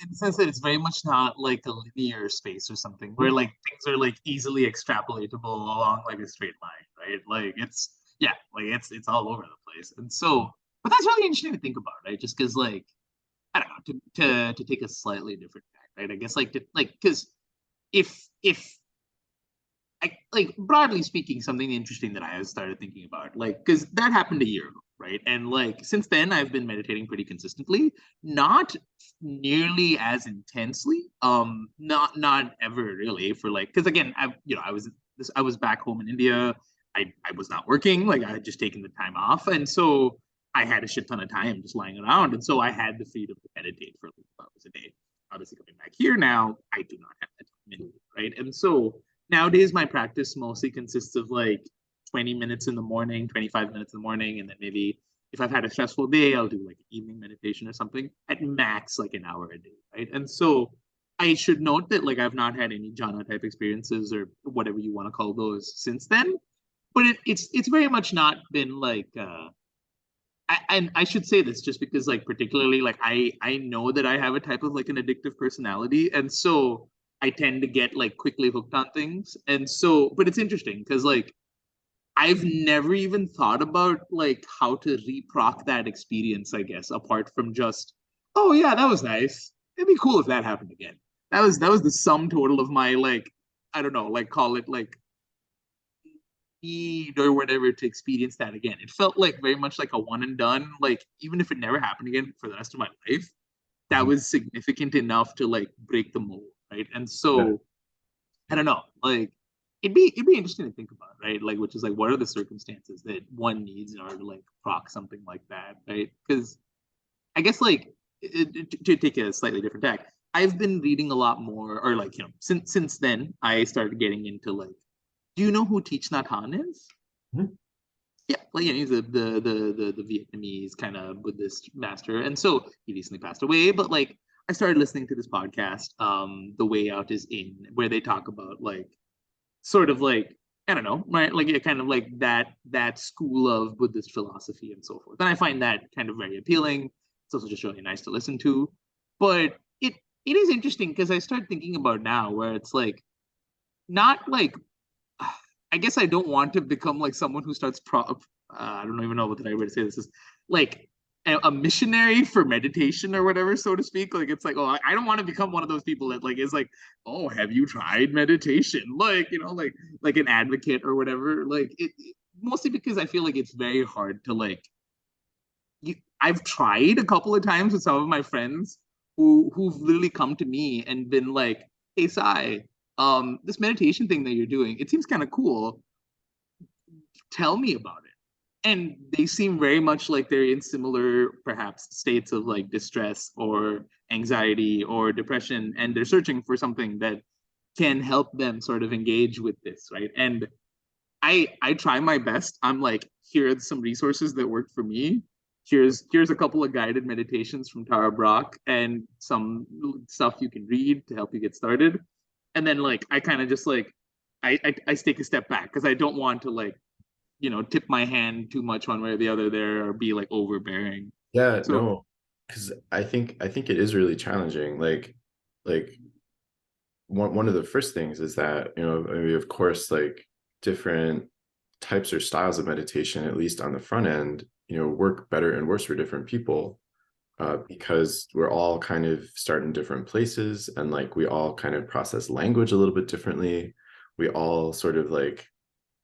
in the sense that it's very much not like a linear space or something where like things are like easily extrapolatable along like a straight line, right? Like it's yeah, like it's all over the place. And so, but that's really interesting to think about, right? Just because like I don't know, to take a slightly different tack, right? I guess like because if I like broadly speaking, something interesting that I started thinking about, like, because that happened a year ago, right? And like since then, I've been meditating pretty consistently, not nearly as intensely, not ever really for like, because again, I was back home in India. I was not working, like I had just taken the time off, and so I had a shit ton of time just lying around, and so I had the freedom to meditate for like 2 hours a day. Obviously, coming back here now, I do not have that time anymore, right? And so nowadays my practice mostly consists of like 20 minutes in the morning, 25 minutes in the morning, and then maybe if I've had a stressful day, I'll do like evening meditation or something at max like an hour a day, right? And so I should note that like I've not had any jhana type experiences or whatever you want to call those since then, but it's very much not been like and I should say this just because like particularly like I know that I have a type of like an addictive personality, and so I tend to get like quickly hooked on things. And so, but it's interesting because like I've never even thought about like how to reproc that experience, I guess, apart from just, oh yeah, that was nice. It'd be cool if that happened again. That was the sum total of my like, I don't know, like call it like need or whatever to experience that again. It felt like very much like a one and done. Like even if it never happened again for the rest of my life, that Mhm. was significant enough to like break the mold, right? And Yeah. so I don't know, like it'd be interesting to think about, right? Like which is like what are the circumstances that one needs in order to like proc something like that, right? Because I guess like to take a slightly different tack, I've been reading a lot more, or like since then I started getting into like, do you know who Teach Nhat Hanh is? Mhm. Yeah, well, yeah, he's the Vietnamese kind of Buddhist master, and so he recently passed away. But like, I started listening to this podcast, "The Way Out Is In," where they talk about like, sort of like, I don't know, right? Like, yeah, kind of like that school of Buddhist philosophy and so forth. And I find that kind of very appealing. It's also just really nice to listen to. But it is interesting because I start thinking about now where it's like not like I guess I don't want to become like someone who starts I don't even know what the right way to say this is, like a missionary for meditation or whatever, so to speak. Like it's like, oh, I don't want to become one of those people that like is like, oh, have you tried meditation? Like like an advocate or whatever. Like mostly because I feel like it's very hard to like. I've tried a couple of times with some of my friends who've literally come to me and been like, hey, Sai, this meditation thing that you're doing, it seems kind of cool. Tell me about it. And they seem very much like they're in similar, perhaps, states of like distress or anxiety or depression, and they're searching for something that can help them sort of engage with this, right? And I try my best. I'm like, here are some resources that worked for me. Here's a couple of guided meditations from Tara Brach and some stuff you can read to help you get started. And then like I kind of just like I take a step back because I don't want to like, tip my hand too much one way or the other there or be like overbearing. Yeah, So no, because I think it is really challenging. Like one of the first things is that, maybe of course, like different types or styles of meditation, at least on the front end, work better and worse for different people, because we're all kind of starting different places, and like we all kind of process language a little bit differently. We all sort of like,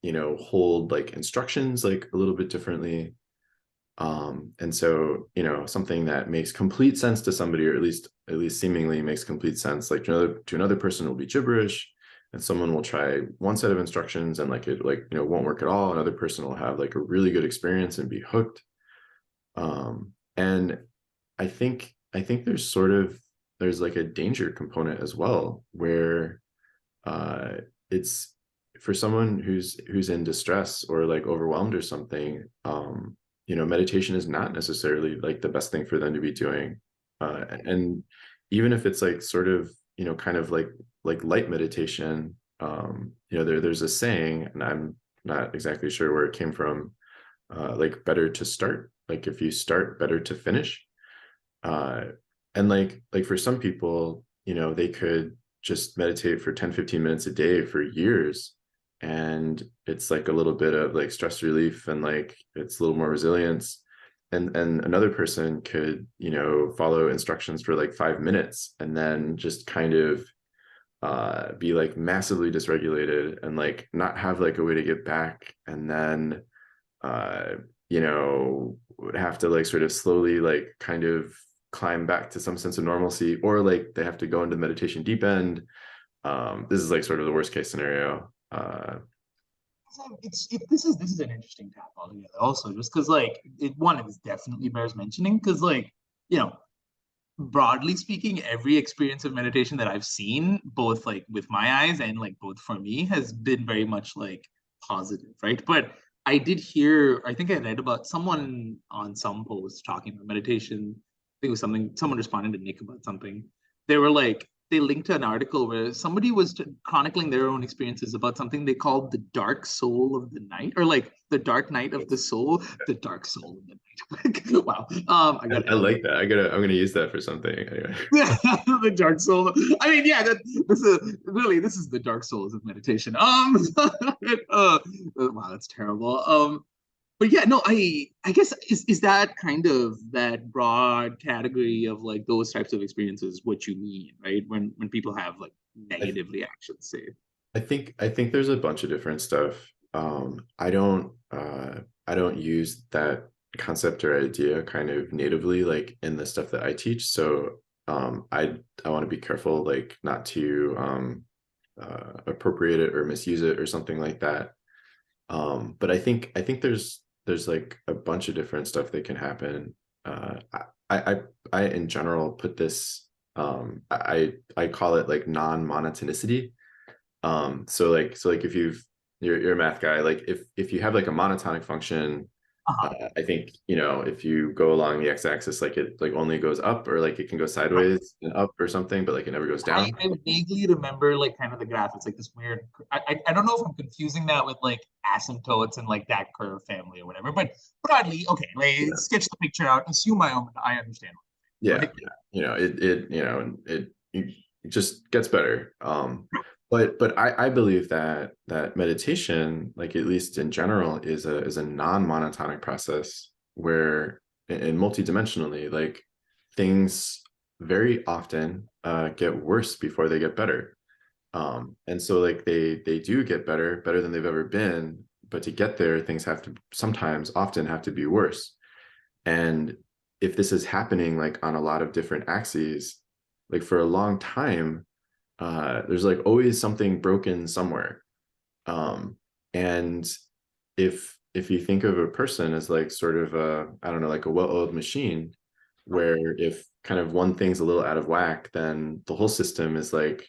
hold like instructions like a little bit differently. And so, something that makes complete sense to somebody, or at least seemingly makes complete sense, like to another person will be gibberish, and someone will try one set of instructions and like it like, won't work at all. Another person will have like a really good experience and be hooked. And I think there's like a danger component as well, where it's for someone who's in distress or like overwhelmed or something. Meditation is not necessarily like the best thing for them to be doing. And even if it's like sort of, kind of like light meditation, there's a saying, and I'm not exactly sure where it came from, like better to start, like if you start, better to finish. uh and like for some people, they could just meditate for 10-15 minutes a day for years, and it's like a little bit of like stress relief, and like it's a little more resilience. And another person could, follow instructions for like 5 minutes and then just kind of be like massively dysregulated and like not have like a way to get back, and then uh would have to like sort of slowly like kind of climb back to some sense of normalcy, or like they have to go into meditation deep end. This is like sort of the worst case scenario. this is an interesting tap altogether. Also, just because like it definitely bears mentioning because like you know broadly speaking, every experience of meditation that I've seen, both like with my eyes and like both for me, has been very much like positive, right? But I did hear, I think I read about someone on some post talking about meditation. I think it was someone responding to Nick about something. They were like, they linked to an article where somebody was chronicling their own experiences about something they called the dark soul of the night, or like the dark night of the soul, the dark soul of the night. Wow. I got I like that. I'm gonna use that for something anyway. yeah, the dark soul. I mean, yeah, this is the dark souls of meditation. Wow, that's terrible. But yeah, no, I guess is that kind of that broad category of like those types of experiences what you mean, right? When people have like I, negative reactions, say. I think there's a bunch of different stuff. I don't use that concept or idea kind of natively like in the stuff that I teach. So I want to be careful like not to appropriate it or misuse it or something like that. But I think there's like a bunch of different stuff that can happen. I in general put this, I call it like non-monotonicity. So like if you're a math guy, like if you have like a monotonic function, Uh-huh. I think, if you go along the x-axis, like it like only goes up, or like it can go Right. sideways and up or something, but like it never goes down. I vaguely remember like kind of the graph. It's like this weird. I don't know if I'm confusing that with like asymptotes and like that curve family or whatever. But broadly, okay, like Yeah, sketch the picture out. Assume I understand. yeah, Right. yeah. It just gets better. But I believe that meditation, like at least in general, is a non-monotonic process where, and multidimensionally, like things very often get worse before they get better. And so like they do get better than they've ever been, but to get there, things have to sometimes often have to be worse. And if this is happening like on a lot of different axes, like for a long time, there's like always something broken somewhere. And if you think of a person as like sort of a, I don't know, like a well-oiled machine, where if kind of one thing's a little out of whack, then the whole system is like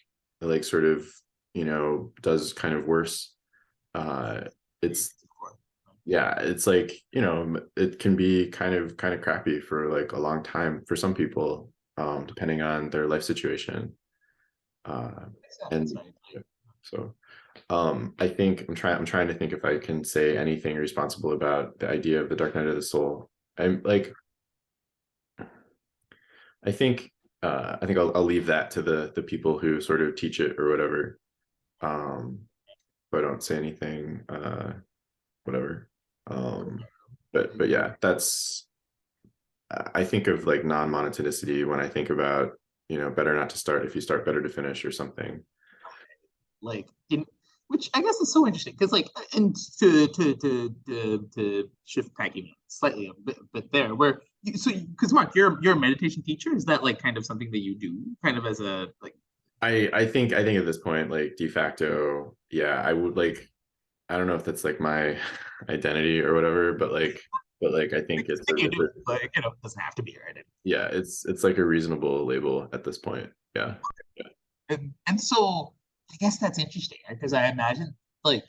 sort of, you know, does kind of worse. It's yeah, it's like, you know, it can be kind of crappy for like a long time for some people, depending on their life situation. And so I think I'm trying to think if I can say anything responsible about the idea of the dark night of the soul. I'm like, I think I'll leave that to the people who sort of teach it or whatever. If I don't say anything, whatever. But yeah, that's, I think of like non-monotonicity when I think about, you know, better not to start if you start, better to finish or something. Like in which I guess is so interesting because like and to shift back even slightly a bit there where so because Mark you're a meditation teacher, is that like kind of something that you do kind of as a like I think at this point, like de facto, yeah, I would like, I don't know if that's like my identity or whatever, but like I think it's it's you do like you know it doesn't have to be right yeah, it's like a reasonable label at this point. Yeah. Yeah. and so I guess that's interesting because I imagine like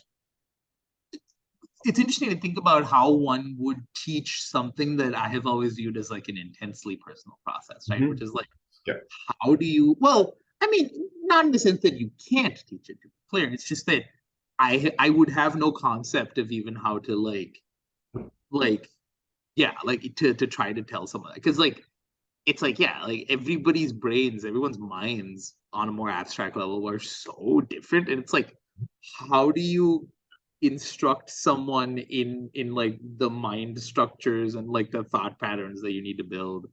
it's interesting to think about how one would teach something that I have always viewed as like an intensely personal process, right? Which Mhm. is like, Yeah. how do you, well, I mean, not in the sense that you can't teach it to be clear. It's just that I would have no concept of even how to like, yeah, like to try to tell someone because like it's like yeah, like everybody's brains, everyone's minds on a more abstract level are so different, and it's like, how do you instruct someone in like the mind structures and like the thought patterns that you need to build?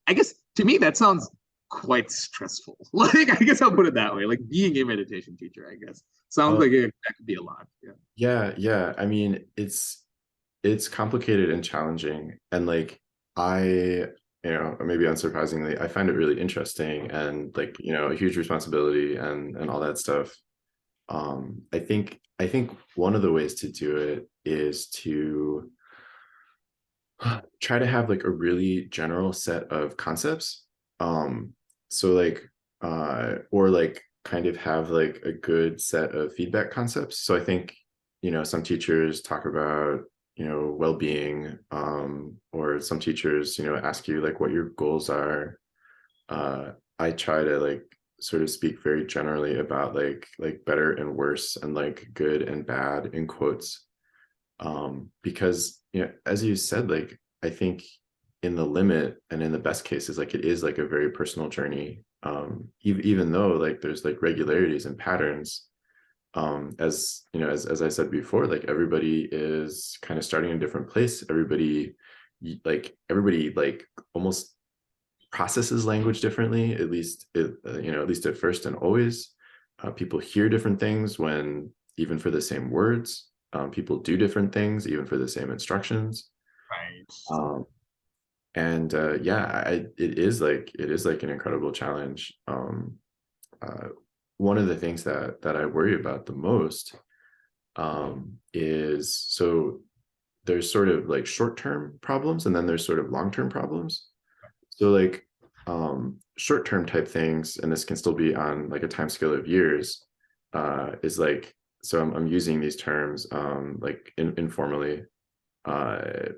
I guess to me that sounds quite stressful. Like I guess I'll put it that way. Like being a meditation teacher, I guess sounds Oh, like that could be a lot. Yeah. yeah, yeah. I mean, it's complicated and challenging, and like I, you know, maybe unsurprisingly, I find it really interesting and like, you know, a huge responsibility and all that stuff. I think one of the ways to do it is to try to have like a really general set of concepts. Um, so like or like kind of have like a good set of feedback concepts. So I think, you know, some teachers talk about, you know, well-being, or some teachers, you know, ask you like what your goals are. I try to like sort of speak very generally about like better and worse and like good and bad in quotes, because, you know, as you said, like I think in the limit and in the best cases, like it is like a very personal journey, even though like there's like regularities and patterns, as you know, as I said before, like everybody is kind of starting in a different place. Everybody like almost processes language differently, at least you know, at least at first and always. People hear different things when, even for the same words. People do different things even for the same instructions. Right. um, and yeah, it is like an incredible challenge. Uh, One of the things that I worry about the most, is, so there's sort of like short-term problems and then there's sort of long-term problems. So like, short-term type things, and this can still be on like a time scale of years, is like, so I'm using these terms, like informally, uh,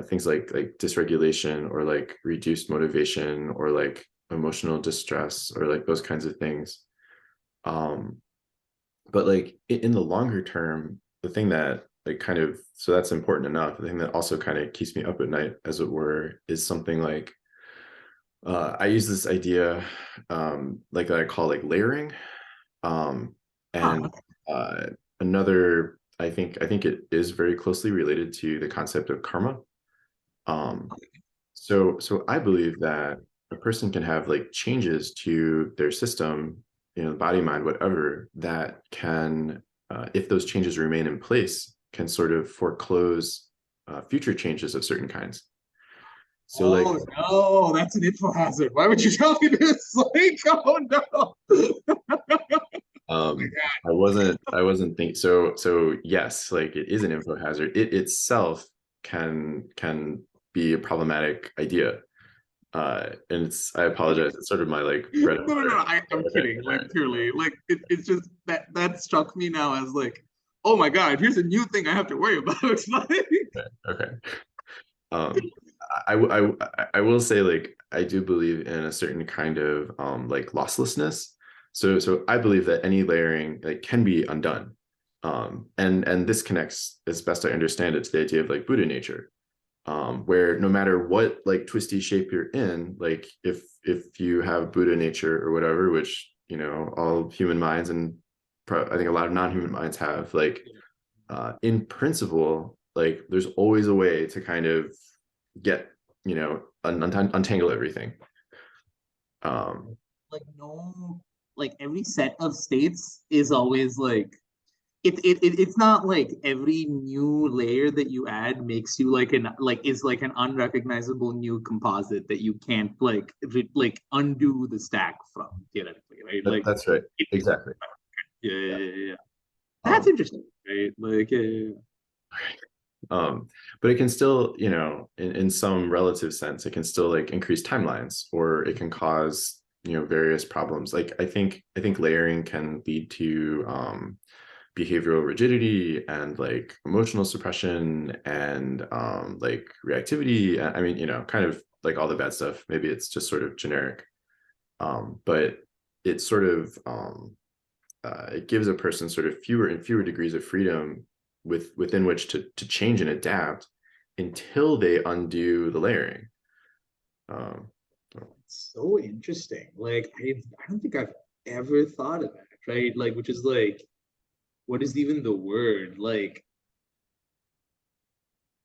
things like dysregulation or like reduced motivation or like emotional distress or like those kinds of things. Um, but like in the longer term, the thing that like kind of, so that's important enough. The thing that also kind of keeps me up at night, as it were, is something like, I use this idea, like that I call like layering, Huh, and okay. uh, another. I think it is very closely related to the concept of karma. Um, so I believe that a person can have like changes to their system, you know, body, mind, whatever, that can, if those changes remain in place, can sort of foreclose future changes of certain kinds. So like, Oh no, that's an info hazard. Why would you tell me this? Like, oh no. um, I wasn't think so yes, like it is an info hazard. It itself can be a problematic idea. And I apologize. It's sort of my like bread and No. butter. I'm Okay, kidding. all Like purely, like it's just that struck me now as like, oh my god, here's a new thing I have to worry about. Like, right, okay. Um, I will say like I do believe in a certain kind of like losslessness. So I believe that any layering like can be undone. And this connects, as best I understand it, to the idea of like Buddha nature, where no matter what like twisty shape you're in, like if you have Buddha nature or whatever, which all human minds and I think a lot of non-human minds have, like in principle, like there's always a way to kind of get untangle everything. like no, like every set of states is always like it's not like every new layer that you add makes you is like an unrecognizable new composite that you can't like undo the stack from theoretically, right? Like That's right, it, exactly. yeah. That's um, interesting, right? Like um but it can still, in some relative sense, it can still like increase timelines, or it can cause various problems. Like I think layering can lead to behavioral rigidity and like emotional suppression and like reactivity. I mean, kind of like all the bad stuff. Maybe it's just sort of generic, but it sort of it gives a person sort of fewer and fewer degrees of freedom within which to change and adapt until they undo the layering. Um, so interesting. Like I don't think I've ever thought of that, right? Like which is like what is even the word? Like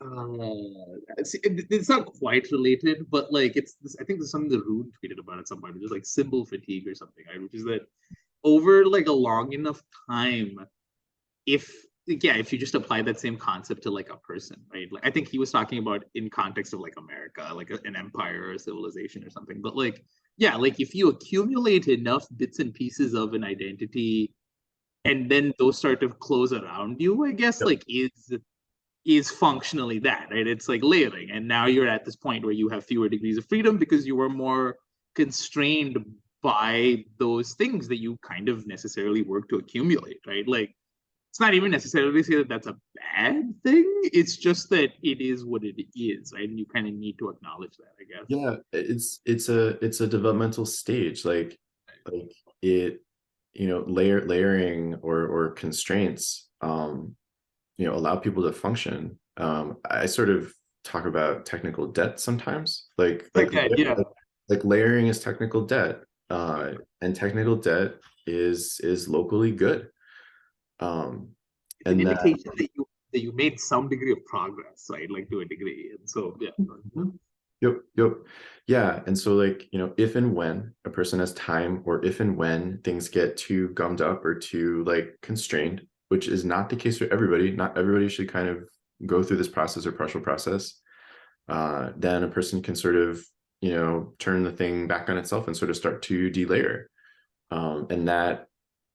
it's not quite related, but like it's this, I think there's something that Rude tweeted about at some point, which is like symbol fatigue or something, right? Which is that over like a long enough time, if if you just apply that same concept to like a person, right? Like I think he was talking about in context of like America, like an empire or a civilization or something. But like, yeah, like if you accumulate enough bits and pieces of an identity and then those sort of close around you, I guess, yep. like is functionally that, right? It's like layering. And now you're at this point where you have fewer degrees of freedom because you were more constrained by those things that you kind of necessarily work to accumulate, right? Like it's not even necessarily say that that's a bad thing. It's just that it is what it is, right? And you kind of need to acknowledge that, I guess. Yeah, it's a developmental stage, like it, layering or constraints allow people to function. I sort of talk about technical debt sometimes, Okay, yeah. like layering is technical debt, and technical debt is locally good. It's an And that indication that you made some degree of progress, right? Like to a degree. And so yeah. Yep. Yeah. And so, like, if and when a person has time, or if and when things get too gummed up or too like constrained, which is not the case for everybody, not everybody should kind of go through this process or partial process, then a person can sort of, turn the thing back on itself and sort of start to delayer. And that,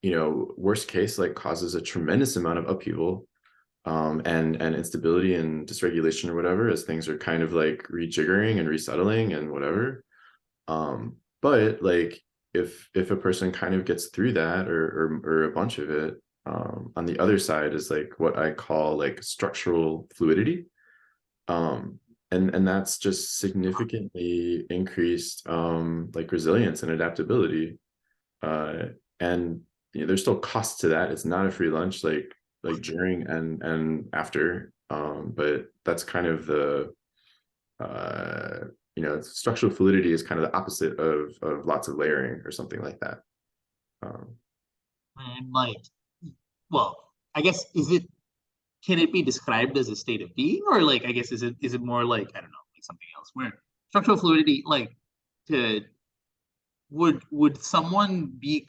worst case, like causes a tremendous amount of upheaval, and instability and dysregulation or whatever, as things are kind of like rejiggering and resettling and whatever. But like if a person kind of gets through that, or a bunch of it, on the other side is like what I call like structural fluidity. And that's just significantly increased like resilience and adaptability. And there's still costs to that. It's not a free lunch, like during and after. But that's kind of the structural fluidity is kind of the opposite of lots of layering or something like that. Um, And like, well, I guess is it can it be described as a state of being, or like I guess is it more like I don't know, like something else where structural fluidity, like to would someone be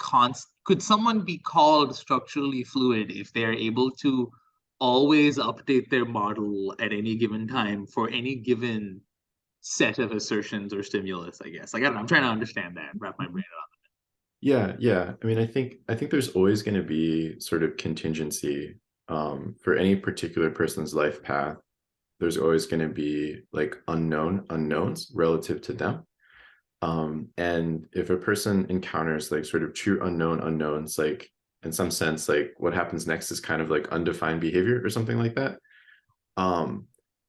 could someone be called structurally fluid if they're able to always update their model at any given time for any given set of assertions or stimulus, I guess. Like, I don't know, I'm trying to understand that, wrap my brain around Yeah. I mean, I think there's always going to be sort of contingency for any particular person's life path. There's always going to be like unknowns relative to them. And if a person encounters like sort of true unknowns, like in some sense, like what happens next is kind of like undefined behavior or something like that.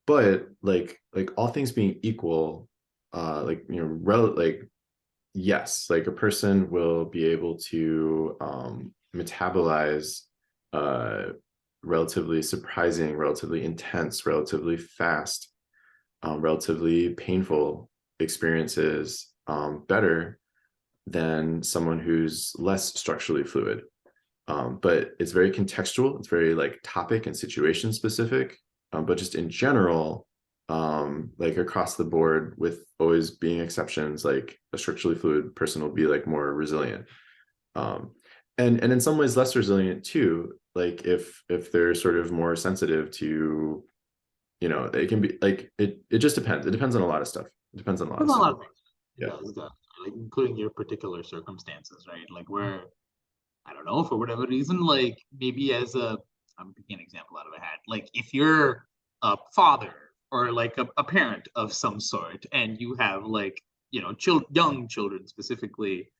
But like all things being equal, like like yes, like a person will be able to metabolize relatively surprising, relatively intense, relatively fast, relatively painful experiences better than someone who's less structurally fluid. But it's very contextual, it's very like topic and situation specific. But just in general, like across the board, with always being exceptions, like a structurally fluid person will be like more resilient. And in some ways less resilient too, like if they're sort of more sensitive to, it can be like it just depends. It depends on a lot of stuff. It depends on a lot it. of There's a stuff. lot of things. It Yeah. does, like including your particular circumstances, right? Like where, I don't know, for whatever reason, like maybe as a, I'm picking an example out of a hat, like if you're a father or like a parent of some sort and you have like, young children specifically,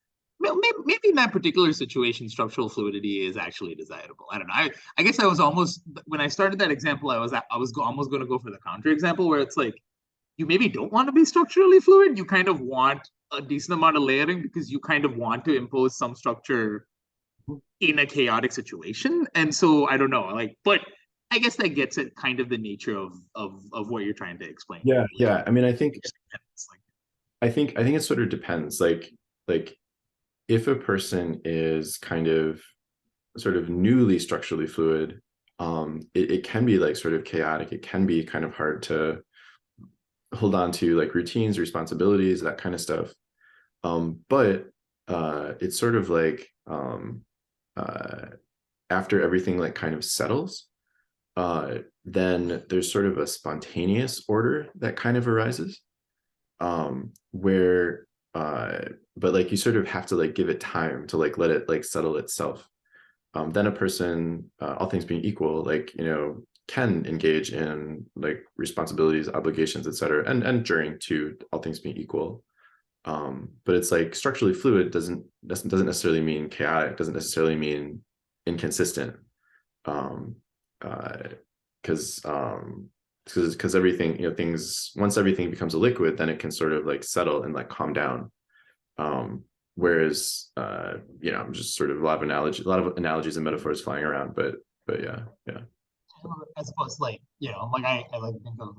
maybe in that particular situation, structural fluidity is actually desirable. I don't know. I guess I was almost, when I started that example, almost going to go for the counter example where it's like, you maybe don't want to be structurally fluid. You kind of want a decent amount of layering because you kind of want to impose some structure in a chaotic situation. And so I don't know, like, but I guess that gets at kind of the nature of what you're trying to explain. Yeah, Like, yeah. I mean, I think it's like, I think it sort of depends. Like if a person is kind of sort of newly structurally fluid, it can be like sort of chaotic. It can be kind of hard to hold on to like routines, responsibilities, that kind of stuff. But it's sort of like uh, after everything like kind of settles, then there's sort of a spontaneous order that kind of arises, where but like you sort of have to like give it time to like let it like settle itself. Then a person, all things being equal, like can engage in like responsibilities, obligations, etc., and during to all things being equal. But it's like structurally fluid doesn't necessarily mean chaotic, doesn't necessarily mean inconsistent. Um, because because everything, things, once everything becomes a liquid, then it can sort of like settle and like calm down. Whereas I'm just sort of a lot of analogies and metaphors flying around, but yeah. I suppose, like, like I like to think of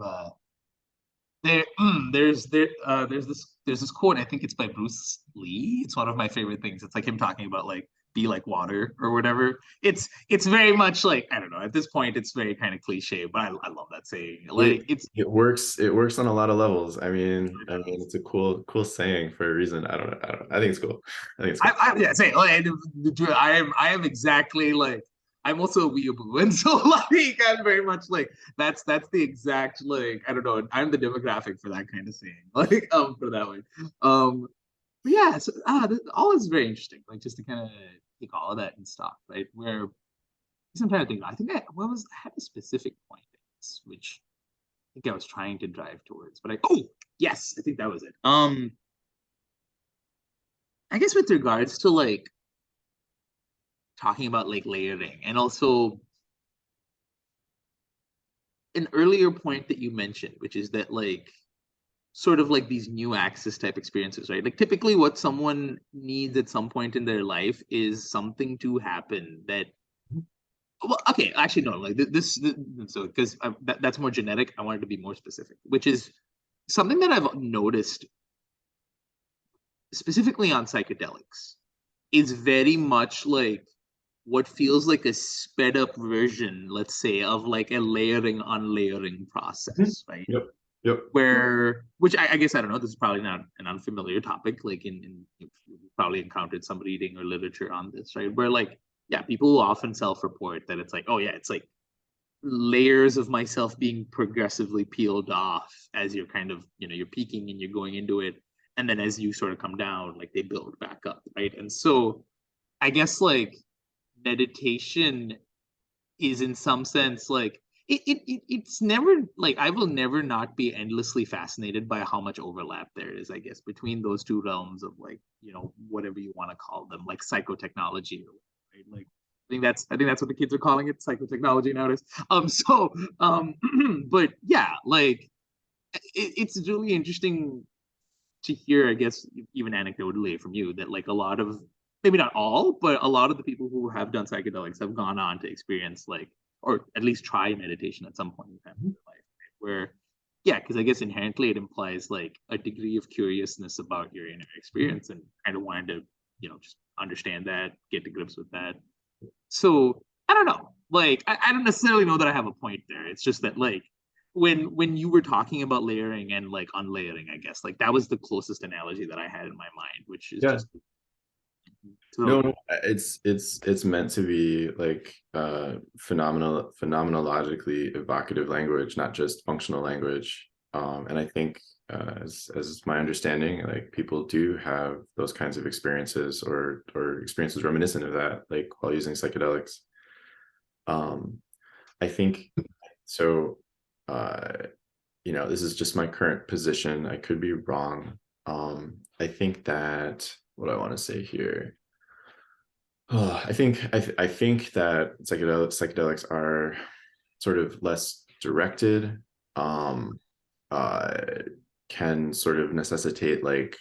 there there's this quote, I think it's by Bruce Lee. It's one of my favorite things. It's like him talking about like be like water or whatever. It's very much like, I don't know, at this point it's very kind of cliche, but I love that saying. Like It works on a lot of levels. I mean it's a cool saying for a reason. I don't know. I think it's cool. I think it's cool. yeah, say like I am exactly like, I'm also a weeaboo, and so like I'm very much like that's the exact, like, I don't know, I'm the demographic for that kind of saying, like, for that way. But yeah, so all is very interesting, like just to kind of take all of that in stock, right? Where I'm trying to think, I think I had a specific point, which I think I was trying to drive towards, but yes, I think that was it. I guess with regards to like talking about like layering, and also an earlier point that you mentioned, which is that like sort of like these new access type experiences, right? Like typically what someone needs at some point in their life is something to happen that, well, okay, actually no, like this so because that's more genetic. I wanted to be more specific, which is something that I've noticed specifically on psychedelics is very much like what feels like a sped up version, let's say, of like a layering unlayering Mhm. process, right? Yep. Yep. Where, which I guess, I don't know, this is probably not an unfamiliar topic, like in you've probably encountered some reading or literature on this, right? Where like, yeah, people will often self-report that it's like, oh yeah, it's like layers of myself being progressively peeled off as you're kind of, you're peaking and you're going into it. And then as you sort of come down, like they build back up, right? And so I guess like meditation is in some sense like it's never like I will never not be endlessly fascinated by how much overlap there is, I guess, between those two realms of like, whatever you want to call them, like psychotechnology, right? Like I think that's what the kids are calling it, psychotechnology nowadays. But yeah, like it's really interesting to hear, I guess, even anecdotally from you, that like a lot of, maybe not all, but a lot of the people who have done psychedelics have gone on to experience like, or at least try meditation at some point in time in their life, right? Where, yeah, because I guess inherently it implies like a degree of curiousness about your inner experience and kind of wanting to, just understand that, get to grips with that. So I don't know. Like I don't necessarily know that I have a point there. It's just that like when you were talking about layering and like unlayering, I guess like that was the closest analogy that I had in my mind, which is Yeah. just No, so. no, it's meant to be like phenomenologically evocative language, not just functional language. And I think as my understanding, like people do have those kinds of experiences or experiences reminiscent of that, like while using psychedelics. Um, I think so. Uh, this is just my current position. I could be wrong. I think that what I want to say here. Oh, I think that psychedelics are sort of less directed, um, uh, can sort of necessitate like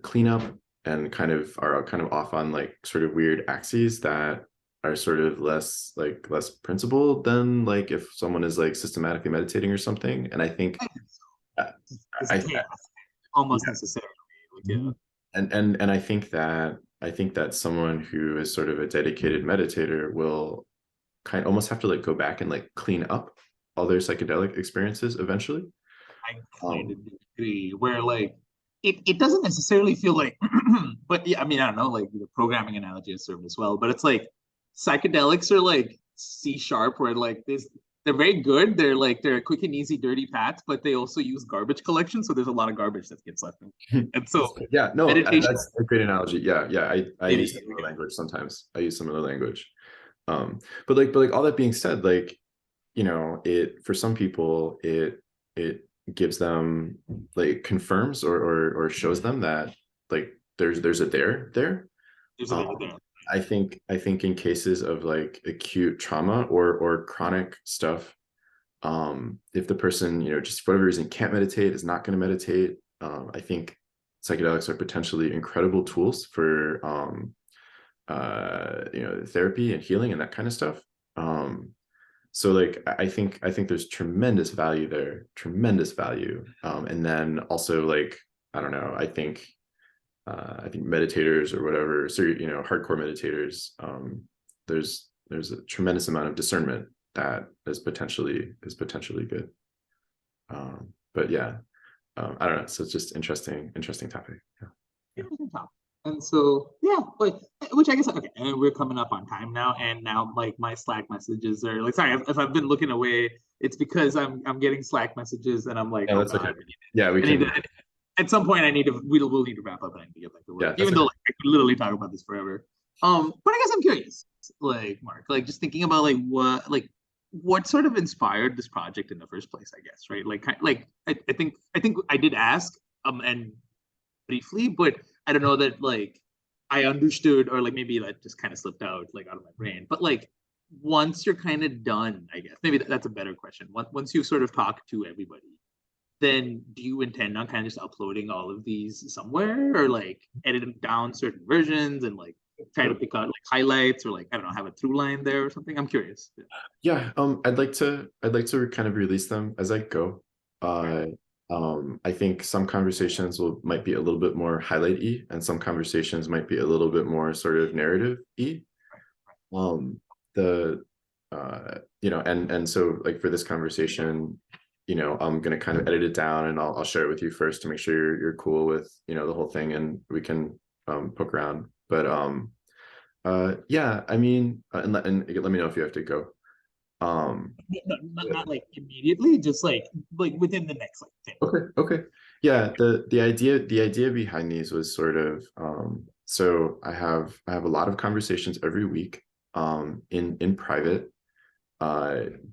cleanup and kind of are kind of off on like sort of weird axes that are sort of less principled than like if someone is like systematically meditating or something. And I think I, It's I chaos almost yeah. necessarily. Like, yeah. Mhm. And I think that someone who is sort of a dedicated meditator will kind of almost have to like go back and like clean up all their psychedelic experiences eventually. I kind of Um, agree. Where like it doesn't necessarily feel like, but yeah, I mean, I don't know, like the programming analogy has served as well. But it's like psychedelics are like C sharp, where like this they're very good. They're quick and easy, dirty paths, but they also use garbage collection. So there's a lot of garbage that gets left in. And so yeah, no, meditation, that's a great analogy. Yeah, I it use is. similar language sometimes. I use similar language. But like all that being said, like it for some people it gives them like confirms or shows them that like there's a there. There's a there um there. I think in cases of like acute trauma or chronic stuff, if the person just for whatever reason can't meditate, is not going to meditate, I think psychedelics are potentially incredible tools for therapy and healing and that kind of stuff. So like I think there's tremendous value there, tremendous value. And then also like I don't know, I think meditators or whatever, so hardcore meditators, there's a tremendous amount of discernment that is potentially good. But yeah, I don't know, so it's just interesting topic. Yeah. Yeah, we can talk. And so, yeah, but which I guess okay, and we're coming up on time now, and now like my Slack messages are like, sorry, if I've been looking away, it's because I'm getting Slack messages, and I'm like, Yeah, oh that's okay. God, Yeah, we I need can. to. At some point, I need to. We'll need to wrap up, and I need to get back to work. Yeah, that's Even though okay. like, I could literally talk about this forever. But I guess I'm curious, like Mark, like just thinking about what sort of inspired this project in the first place, I guess, right? Like I think I did ask and briefly, but I don't know that like I understood, or like maybe that just kind of slipped out like out of my brain. But like once you're kind of done, I guess maybe that's a better question. Once you've sort of talked to everybody, then do you intend on kind of just uploading all of these somewhere, or like editing down certain versions and like try to pick out like highlights, or like I don't know, have a through line there or something? I'm curious. Yeah. Yeah, I'd like to kind of release them as I go. Right. Uh, I think some conversations might be a little bit more highlight-y, and some conversations might be a little bit more sort of narrative-y. Um, the and so like for this conversation, I'm gonna kind of edit it down and I'll share it with you first to make sure you're cool with the whole thing, and we can poke around. But yeah, I mean, and let me know if you have to go. Not like immediately, just like within the next like 10. Okay. Yeah, the idea behind these was sort of so I have a lot of conversations every week in private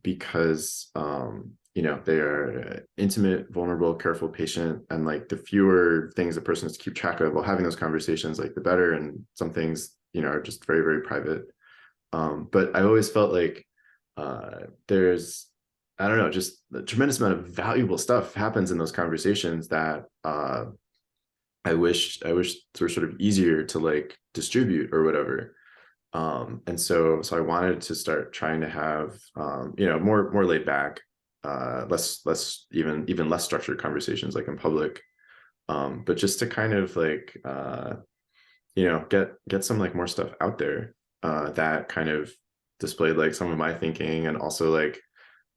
because they are intimate, vulnerable, careful, patient, and like the fewer things a person has to keep track of while having those conversations, like the better. And some things are just very, very private. But I always felt like there's, I don't know, just a tremendous amount of valuable stuff happens in those conversations that I wish were sort of easier to like distribute or whatever. And so I wanted to start trying to have more laid back, less even less structured conversations like in public, but just to kind of like get some like more stuff out there that kind of displayed like some of my thinking, and also like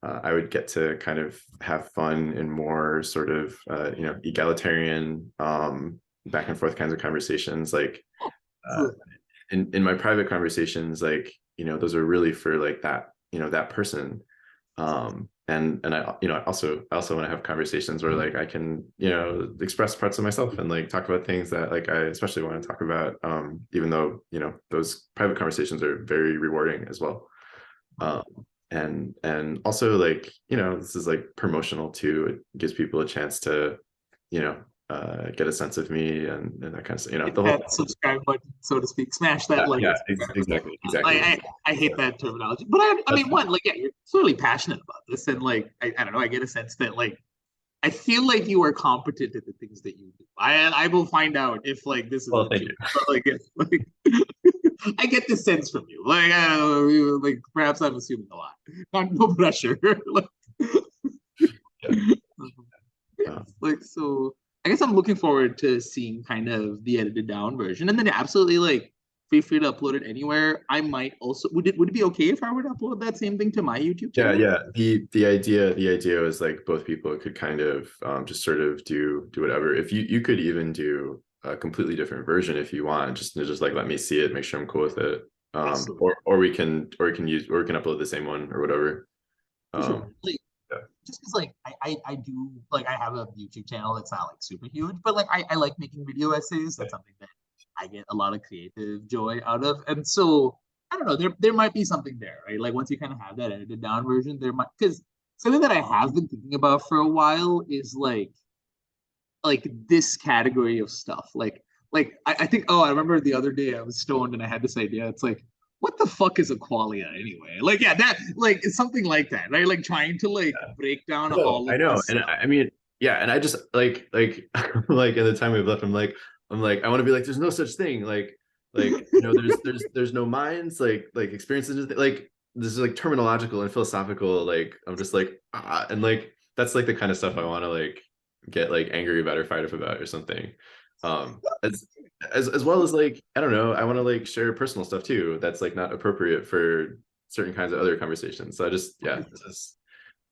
I would get to kind of have fun in more sort of egalitarian back and forth kinds of conversations, like in my private conversations, like those are really for like that person. And I also want to have conversations where like I can express parts of myself and like talk about things that like I especially want to talk about, even though those private conversations are very rewarding as well. And also like this is like promotional too. It gives people a chance to get a sense of me and that kind of stuff. Hit that subscribe button, so to speak. Smash that like. Yeah, exactly. I hate that terminology, but I mean, one, like, yeah, you're clearly passionate about this, and like, I don't know, I get a sense that like, I feel like you are competent at the things that you do. I will find out if like this is Well, thank you. But, like I get this sense from you. Like, I don't know, like perhaps I'm assuming a lot. No pressure. Like, like so. I guess I'm looking forward to seeing kind of the edited down version, and then absolutely like feel free to upload it anywhere. I might also would it be okay if I were to upload that same thing to my YouTube channel? Yeah. The idea was like both people could kind of just sort of do whatever. If you could even do a completely different version if you want, just like let me see it, make sure I'm cool with it. Or we can upload the same one or whatever. Sure. Like, yeah. Just because like I do like I have a YouTube channel that's not like super huge, but like I like making video essays. That's something that I get a lot of creative joy out of. And so I don't know, there might be something there, right? Like once you kind of have that edited down version, there might, because something that I have been thinking about for a while is like this category of stuff. I think, oh, I remember the other day I was stoned and I had this idea. It's like, what the fuck is a qualia anyway? Like, yeah, that like it's something like that, right? Like trying to like break down all of I know, this and stuff. I mean, yeah, and I just like like in the time we've left, I'm like I want to be like, there's no such thing, there's no minds, like experiences, like this is like terminological and philosophical, like I'm just like and like that's like the kind of stuff I want to like get like angry about or fight up about or something. As well as like I don't know, I want to like share personal stuff too that's like not appropriate for certain kinds of other conversations. So I just this is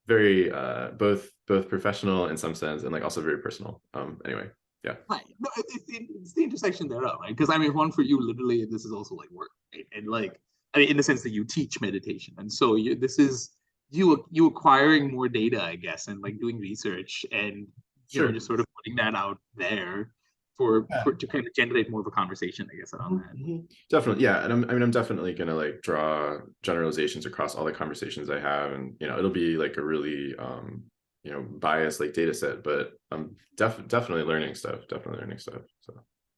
very both professional in some sense and like also very personal. Anyway, yeah. Right. No, it's the intersection thereof, right? Because I mean, one for you, literally, this is also like work, right? And like, I mean, in the sense that you teach meditation, and so this is you acquiring more data, I guess, and like doing research, and Sure. just sort of putting that out there for to kind of generate more of a conversation, I guess, around that. Definitely, yeah. And I'm definitely gonna like draw generalizations across all the conversations I have, and it'll be like a really biased like data set, but I'm definitely learning stuff. So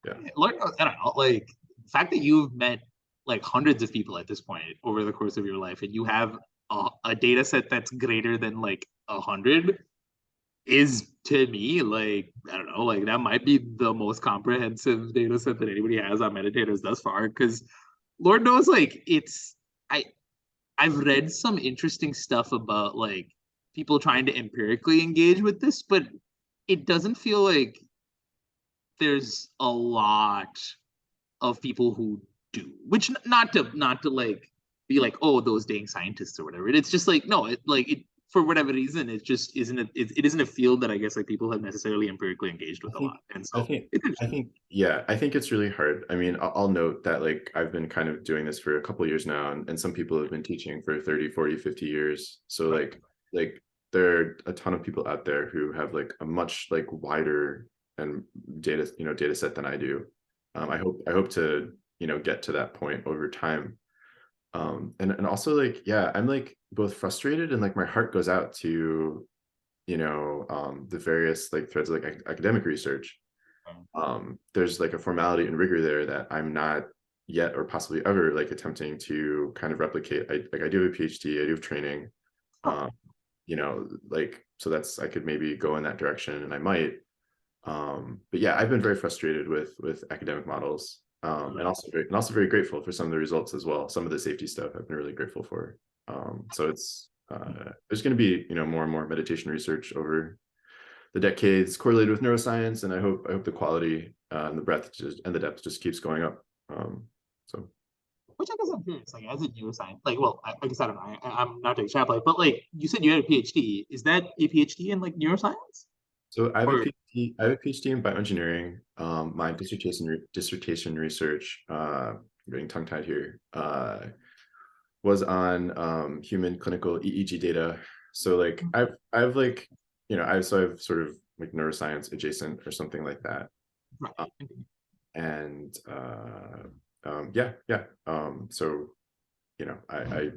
yeah. I don't know, like the fact that you've met like hundreds of people at this point over the course of your life, and you have a data set that's greater than like 100 is, to me, like I don't know, like that might be the most comprehensive data set that anybody has on meditators thus far. Because Lord knows, like I I've read some interesting stuff about like people trying to empirically engage with this, but it doesn't feel like there's a lot of people who do. Which not to like be like, oh, those dang scientists or whatever. It's just like no, it for whatever reason, it just isn't it isn't a field that I guess like people have necessarily empirically engaged with I a think lot. And I so think it's I interesting. think yeah, I think it's really hard. I mean, I'll note that like I've been kind of doing this for a couple of years now, and some people have been teaching for 30, 40, 50 years. So Right. like there are a ton of people out there who have like a much like wider and data set than I do. I hope to, get to that point over time. And also like, yeah, I'm like both frustrated and like my heart goes out to, the various like threads of like academic research. There's like a formality and rigor there that I'm not yet or possibly ever like attempting to kind of replicate. I do have a PhD, I do have training, Oh, um, like so that's I could maybe go in that direction and I might. But yeah, I've been very frustrated with academic models. And also very grateful for some of the results as well. Some of the safety stuff I've been really grateful for. So it's there's going to be more and more meditation research over the decades correlated with neuroscience, and I hope the quality and the breadth and the depth just keeps going up. So which I guess I'm curious, like as a neuroscience, like, well, I guess I don't know. I'm not to extrapolate, but like you said, you had a PhD. Is that a PhD in like neuroscience? so I have a Or PhD. I have a PhD in bioengineering. My dissertation research, getting tongue tied here, was on human clinical EEG data. So like I've like I've sort of like neuroscience adjacent or something like that. right. Um, and yeah. So I uh,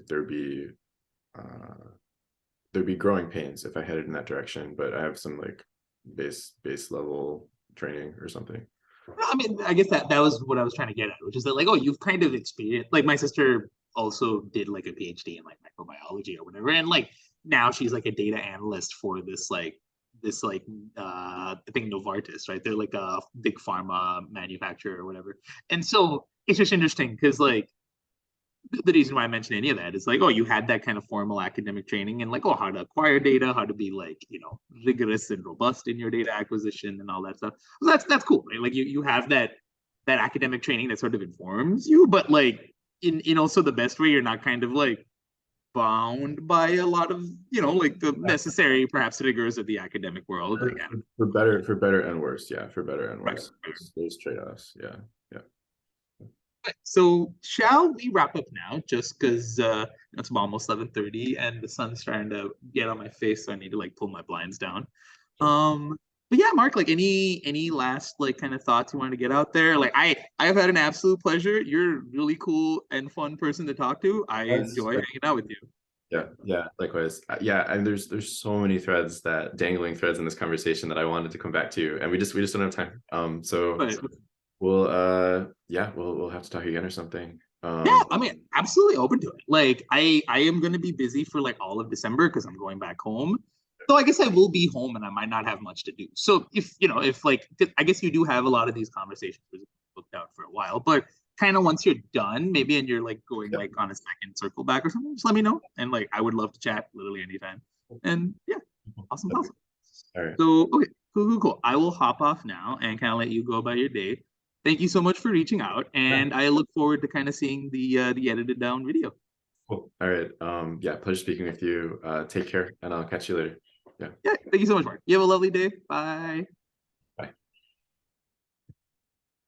there'd be growing pains if I headed in that direction, but I have some like base level training or something. I mean, I guess that was what I was trying to get at, which is that like, oh, you've kind of experienced. Like my sister also did like a PhD in like microbiology or whatever, and like now she's like a data analyst for this I think Novartis, right? They're like a big pharma manufacturer or whatever, and so it's just interesting because like the reason why I mention any of that is like, oh, you had that kind of formal academic training and like, oh, how to acquire data, how to be like, rigorous and robust in your data acquisition and all that stuff. So that's cool, right? Like you have that academic training that sort of informs you, but like in also the best way, you're not kind of like bound by a lot of like the necessary perhaps rigors of the academic world. Like, For better and worse, yeah, for better and right. worse. There's trade-offs, yeah, yeah. So shall we wrap up now? Just because it's almost 11:30 and the sun's starting to get on my face, so I need to like pull my blinds down. Sure. But yeah, Mark, like any last like kind of thoughts you want to get out there? Like I've had an absolute pleasure. You're a really cool and fun person to talk to. I enjoy hanging out with you. Yeah, likewise. Yeah, and there's so many dangling threads in this conversation that I wanted to come back to, and we just don't have time. So But we'll have to talk again or something. yeah, I mean, absolutely open to it. Like I am gonna be busy for like all of December because I'm going back home. So I guess I will be home and I might not have much to do. So if like I guess you do have a lot of these conversations booked out for a while, but kind of once you're done, maybe and you're like going Yep. like on a second circle back or something, just let me know. And like I would love to chat literally anytime. And yeah, awesome, awesome. All right. So okay, cool. I will hop off now and kind of let you go about your day. Thank you so much for reaching out, Yeah, and I look forward to kind of seeing the edited down video. cool. All right. Yeah, pleasure speaking with you. Take care, and I'll catch you later. Yeah. Yeah, thank you so much, Mark. You have a lovely day. Bye.